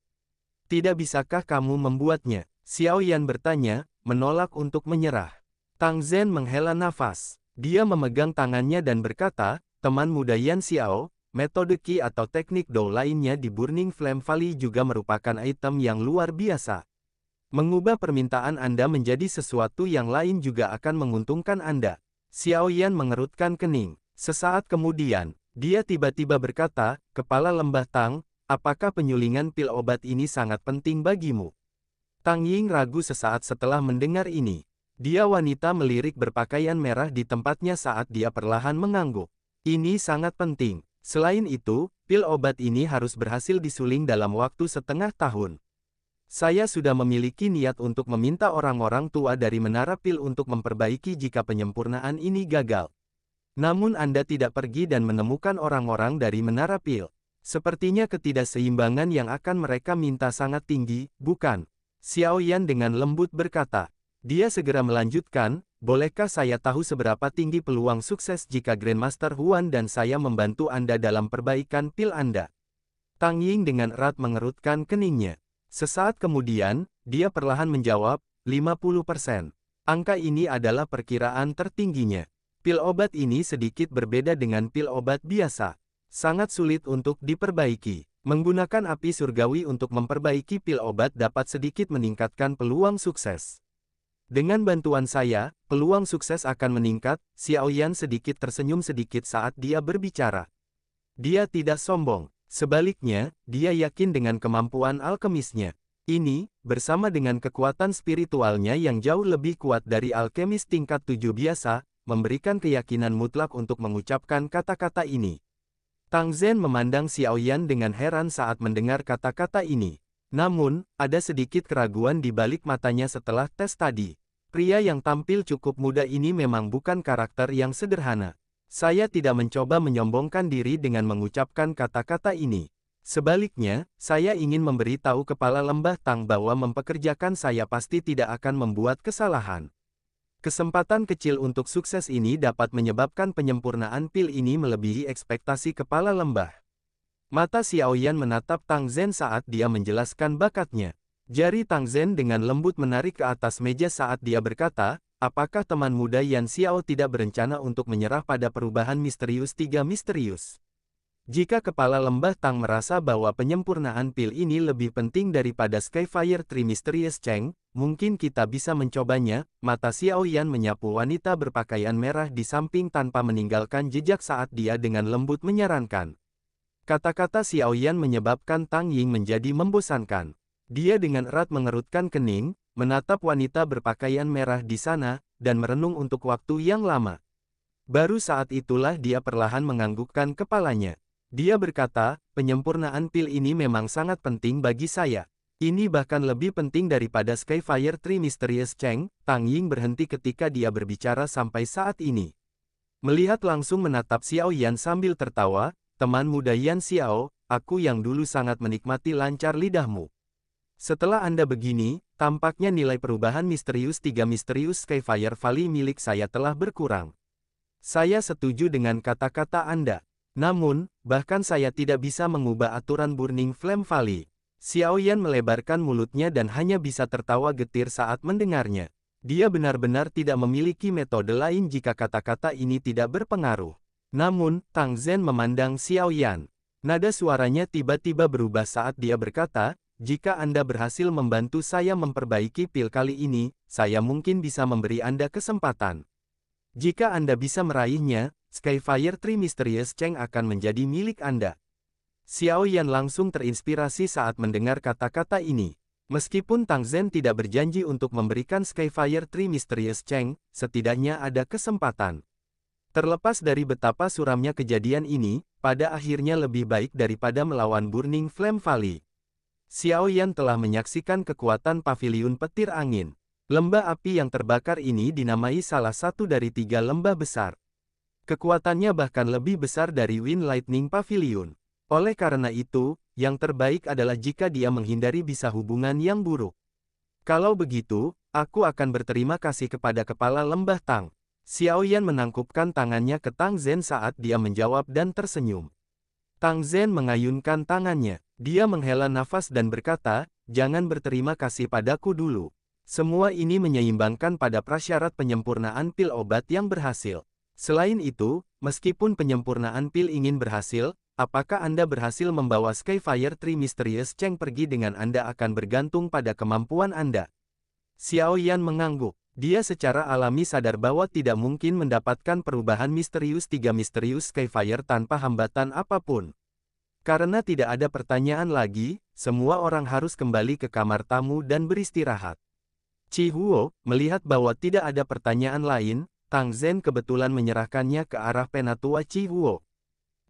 Tidak bisakah kamu membuatnya? Xiaoyan bertanya, menolak untuk menyerah. Tang Zhen menghela nafas. Dia memegang tangannya dan berkata, teman muda Yan Xiao, metode Qi atau teknik Dou lainnya di Burning Flame Valley juga merupakan item yang luar biasa. Mengubah permintaan Anda menjadi sesuatu yang lain juga akan menguntungkan Anda. Xiaoyan mengerutkan kening. Sesaat kemudian, dia tiba-tiba berkata, Kepala Lembah Tang, apakah penyulingan pil obat ini sangat penting bagimu? Tang Ying ragu sesaat setelah mendengar ini. Dia wanita melirik berpakaian merah di tempatnya saat dia perlahan mengangguk. Ini sangat penting. Selain itu, pil obat ini harus berhasil disuling dalam waktu setengah tahun. Saya sudah memiliki niat untuk meminta orang-orang tua dari Menara Pil untuk memperbaiki jika penyempurnaan ini gagal. Namun Anda tidak pergi dan menemukan orang-orang dari Menara Pil. Sepertinya ketidakseimbangan yang akan mereka minta sangat tinggi, bukan? Xiaoyan dengan lembut berkata. Dia segera melanjutkan, bolehkah saya tahu seberapa tinggi peluang sukses jika Grandmaster Huan dan saya membantu Anda dalam perbaikan pil Anda? Tang Ying dengan erat mengerutkan keningnya. Sesaat kemudian, dia perlahan menjawab, 50%. Angka ini adalah perkiraan tertingginya. Pil obat ini sedikit berbeda dengan pil obat biasa. Sangat sulit untuk diperbaiki. Menggunakan api surgawi untuk memperbaiki pil obat dapat sedikit meningkatkan peluang sukses. Dengan bantuan saya, peluang sukses akan meningkat. Xiaoyan sedikit tersenyum sedikit saat dia berbicara. Dia tidak sombong. Sebaliknya, dia yakin dengan kemampuan alkemisnya. Ini, bersama dengan kekuatan spiritualnya yang jauh lebih kuat dari alkemis tingkat 7 biasa, memberikan keyakinan mutlak untuk mengucapkan kata-kata ini. Tang Zhen memandang Xiaoyan dengan heran saat mendengar kata-kata ini. Namun, ada sedikit keraguan di balik matanya setelah tes tadi. Pria yang tampil cukup muda ini memang bukan karakter yang sederhana. Saya tidak mencoba menyombongkan diri dengan mengucapkan kata-kata ini. Sebaliknya, saya ingin memberitahu Kepala Lembah Tang bahwa mempekerjakan saya pasti tidak akan membuat kesalahan. Kesempatan kecil untuk sukses ini dapat menyebabkan penyempurnaan pil ini melebihi ekspektasi Kepala Lembah. Mata Xiaoyan menatap Tang Zhen saat dia menjelaskan bakatnya. Jari Tang Zhen dengan lembut menarik ke atas meja saat dia berkata, apakah teman muda Yan Xiao tidak berencana untuk menyerah pada perubahan misterius 3 Misterius? Jika kepala lembah Tang merasa bahwa penyempurnaan pil ini lebih penting daripada Skyfire Tree Mysterious Cheng, mungkin kita bisa mencobanya. Mata Xiao Yan menyapu wanita berpakaian merah di samping tanpa meninggalkan jejak saat dia dengan lembut menyarankan. Kata-kata Xiao Yan menyebabkan Tang Ying menjadi membosankan. Dia dengan erat mengerutkan kening, menatap wanita berpakaian merah di sana, dan merenung untuk waktu yang lama. Baru saat itulah dia perlahan menganggukkan kepalanya. Dia berkata, penyempurnaan pil ini memang sangat penting bagi saya. Ini bahkan lebih penting daripada Skyfire Tree Mysterious Cheng. Tang Ying berhenti ketika dia berbicara sampai saat ini. Melihat langsung menatap Xiao Yan sambil tertawa, teman muda Yan Xiao, aku yang dulu sangat menikmati lancar lidahmu. Setelah Anda begini, tampaknya nilai perubahan misterius 3 misterius Skyfire Valley milik saya telah berkurang. Saya setuju dengan kata-kata Anda. Namun, bahkan saya tidak bisa mengubah aturan Burning Flame Valley. Xiao Yan melebarkan mulutnya dan hanya bisa tertawa getir saat mendengarnya. Dia benar-benar tidak memiliki metode lain jika kata-kata ini tidak berpengaruh. Namun, Tang Zhen memandang Xiao Yan. Nada suaranya tiba-tiba berubah saat dia berkata, jika Anda berhasil membantu saya memperbaiki pil kali ini, saya mungkin bisa memberi Anda kesempatan. Jika Anda bisa meraihnya, Skyfire Tree Mysterious Cheng akan menjadi milik Anda. Xiao Yan langsung terinspirasi saat mendengar kata-kata ini. Meskipun Tang Zhen tidak berjanji untuk memberikan Skyfire Tree Mysterious Cheng, setidaknya ada kesempatan. Terlepas dari betapa suramnya kejadian ini, pada akhirnya lebih baik daripada melawan Burning Flame Valley. Xiao Yan telah menyaksikan kekuatan paviliun petir angin. Lembah api yang terbakar ini dinamai salah satu dari 3 lembah besar. Kekuatannya bahkan lebih besar dari Wind Lightning Pavilion. Oleh karena itu, yang terbaik adalah jika dia menghindari bisa hubungan yang buruk. Kalau begitu, aku akan berterima kasih kepada kepala lembah Tang. Xiao Yan menangkupkan tangannya ke Tang Zhen saat dia menjawab dan tersenyum. Tang Zhen mengayunkan tangannya. Dia menghela nafas dan berkata, jangan berterima kasih padaku dulu. Semua ini menyeimbangkan pada prasyarat penyempurnaan pil obat yang berhasil. Selain itu, meskipun penyempurnaan pil ingin berhasil, apakah Anda berhasil membawa Skyfire Tree Mysterious Cheng pergi dengan Anda akan bergantung pada kemampuan Anda. Xiao Yan mengangguk. Dia secara alami sadar bahwa tidak mungkin mendapatkan perubahan misterius 3 misterius Skyfire tanpa hambatan apapun. Karena tidak ada pertanyaan lagi, semua orang harus kembali ke kamar tamu dan beristirahat. Chi Huo, melihat bahwa tidak ada pertanyaan lain, Tang Zhen kebetulan menyerahkannya ke arah penatua Chi Huo.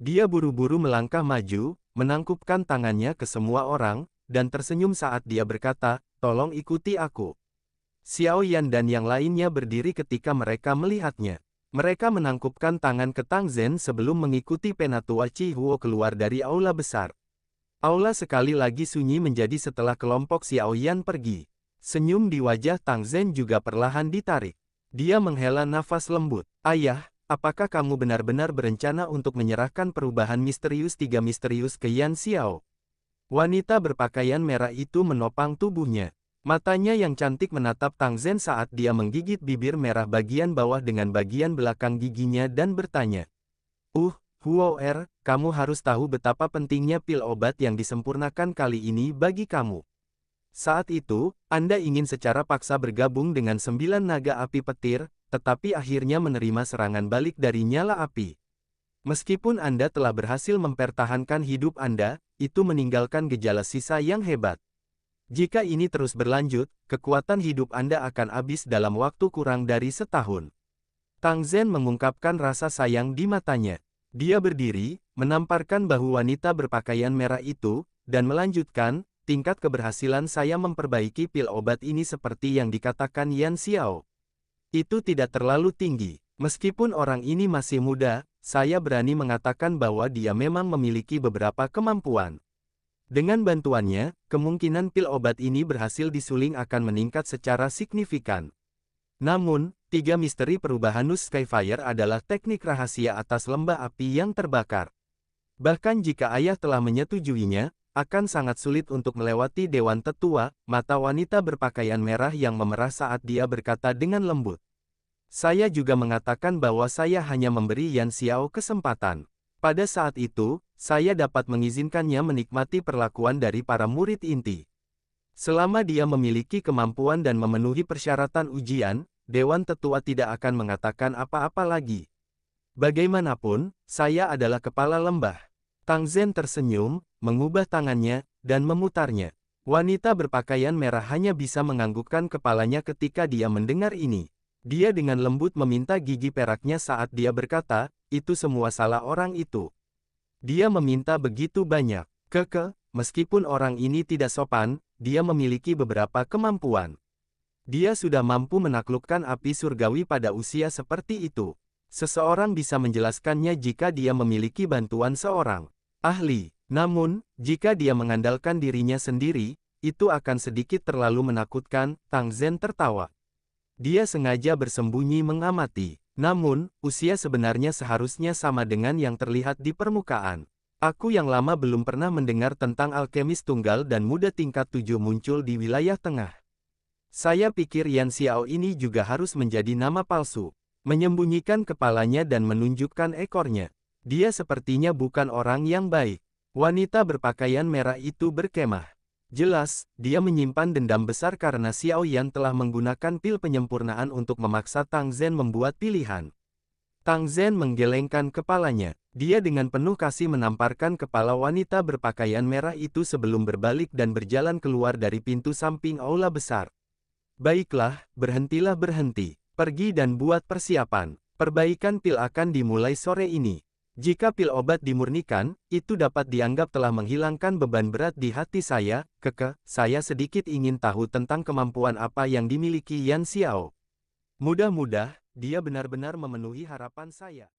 Dia buru-buru melangkah maju, menangkupkan tangannya ke semua orang, dan tersenyum saat dia berkata, tolong ikuti aku. Xiao Yan dan yang lainnya berdiri ketika mereka melihatnya. Mereka menangkupkan tangan ke Tang Zhen sebelum mengikuti penatua Chi Huo keluar dari aula besar. Aula sekali lagi sunyi menjadi setelah kelompok Xiao Yan pergi. Senyum di wajah Tang Zhen juga perlahan ditarik. Dia menghela nafas lembut. Ayah, apakah kamu benar-benar berencana untuk menyerahkan perubahan misterius 3 misterius ke Yan Xiao? Wanita berpakaian merah itu menopang tubuhnya. Matanya yang cantik menatap Tang Zhen saat dia menggigit bibir merah bagian bawah dengan bagian belakang giginya dan bertanya. Huo kamu harus tahu betapa pentingnya pil obat yang disempurnakan kali ini bagi kamu. Saat itu, Anda ingin secara paksa bergabung dengan 9 naga api petir, tetapi akhirnya menerima serangan balik dari nyala api. Meskipun Anda telah berhasil mempertahankan hidup Anda, itu meninggalkan gejala sisa yang hebat. Jika ini terus berlanjut, kekuatan hidup Anda akan habis dalam waktu kurang dari setahun. Tang Zhen mengungkapkan rasa sayang di matanya. Dia berdiri, menamparkan bahu wanita berpakaian merah itu, dan melanjutkan, tingkat keberhasilan saya memperbaiki pil obat ini seperti yang dikatakan Yan Xiao. Itu tidak terlalu tinggi. Meskipun orang ini masih muda, saya berani mengatakan bahwa dia memang memiliki beberapa kemampuan. Dengan bantuannya, kemungkinan pil obat ini berhasil disuling akan meningkat secara signifikan. Namun, 3 misteri perubahan Nus Skyfire adalah teknik rahasia atas lembah api yang terbakar. Bahkan jika ayah telah menyetujuinya, akan sangat sulit untuk melewati Dewan Tetua. Mata wanita berpakaian merah yang memerah saat dia berkata dengan lembut. Saya juga mengatakan bahwa saya hanya memberi Yan Xiao kesempatan. Pada saat itu, saya dapat mengizinkannya menikmati perlakuan dari para murid inti. Selama dia memiliki kemampuan dan memenuhi persyaratan ujian, Dewan Tetua tidak akan mengatakan apa-apa lagi. Bagaimanapun, saya adalah kepala lembah. Tang Zhen tersenyum, mengubah tangannya, dan memutarnya. Wanita berpakaian merah hanya bisa menganggukkan kepalanya ketika dia mendengar ini. Dia dengan lembut meminta gigi peraknya saat dia berkata, itu semua salah orang itu. Dia meminta begitu banyak. Meskipun orang ini tidak sopan, dia memiliki beberapa kemampuan. Dia sudah mampu menaklukkan api surgawi pada usia seperti itu. Seseorang bisa menjelaskannya jika dia memiliki bantuan seorang ahli. Namun, jika dia mengandalkan dirinya sendiri, itu akan sedikit terlalu menakutkan. Tang Zhen tertawa. Dia sengaja bersembunyi mengamati. Namun, usia sebenarnya seharusnya sama dengan yang terlihat di permukaan. Aku yang lama belum pernah mendengar tentang alkemis tunggal dan muda tingkat 7 muncul di wilayah tengah. Saya pikir Yan Xiao ini juga harus menjadi nama palsu. Menyembunyikan kepalanya dan menunjukkan ekornya. Dia sepertinya bukan orang yang baik. Wanita berpakaian merah itu berkemah. Jelas, dia menyimpan dendam besar karena Xiao Yan telah menggunakan pil penyempurnaan untuk memaksa Tang Zhen membuat pilihan. Tang Zhen menggelengkan kepalanya. Dia dengan penuh kasih menamparkan kepala wanita berpakaian merah itu sebelum berbalik dan berjalan keluar dari pintu samping aula besar. Baiklah, berhenti. Pergi dan buat persiapan. Perbaikan pil akan dimulai sore ini. Jika pil obat dimurnikan, itu dapat dianggap telah menghilangkan beban berat di hati saya. Saya sedikit ingin tahu tentang kemampuan apa yang dimiliki Yan Xiao. Mudah-mudahan, dia benar-benar memenuhi harapan saya.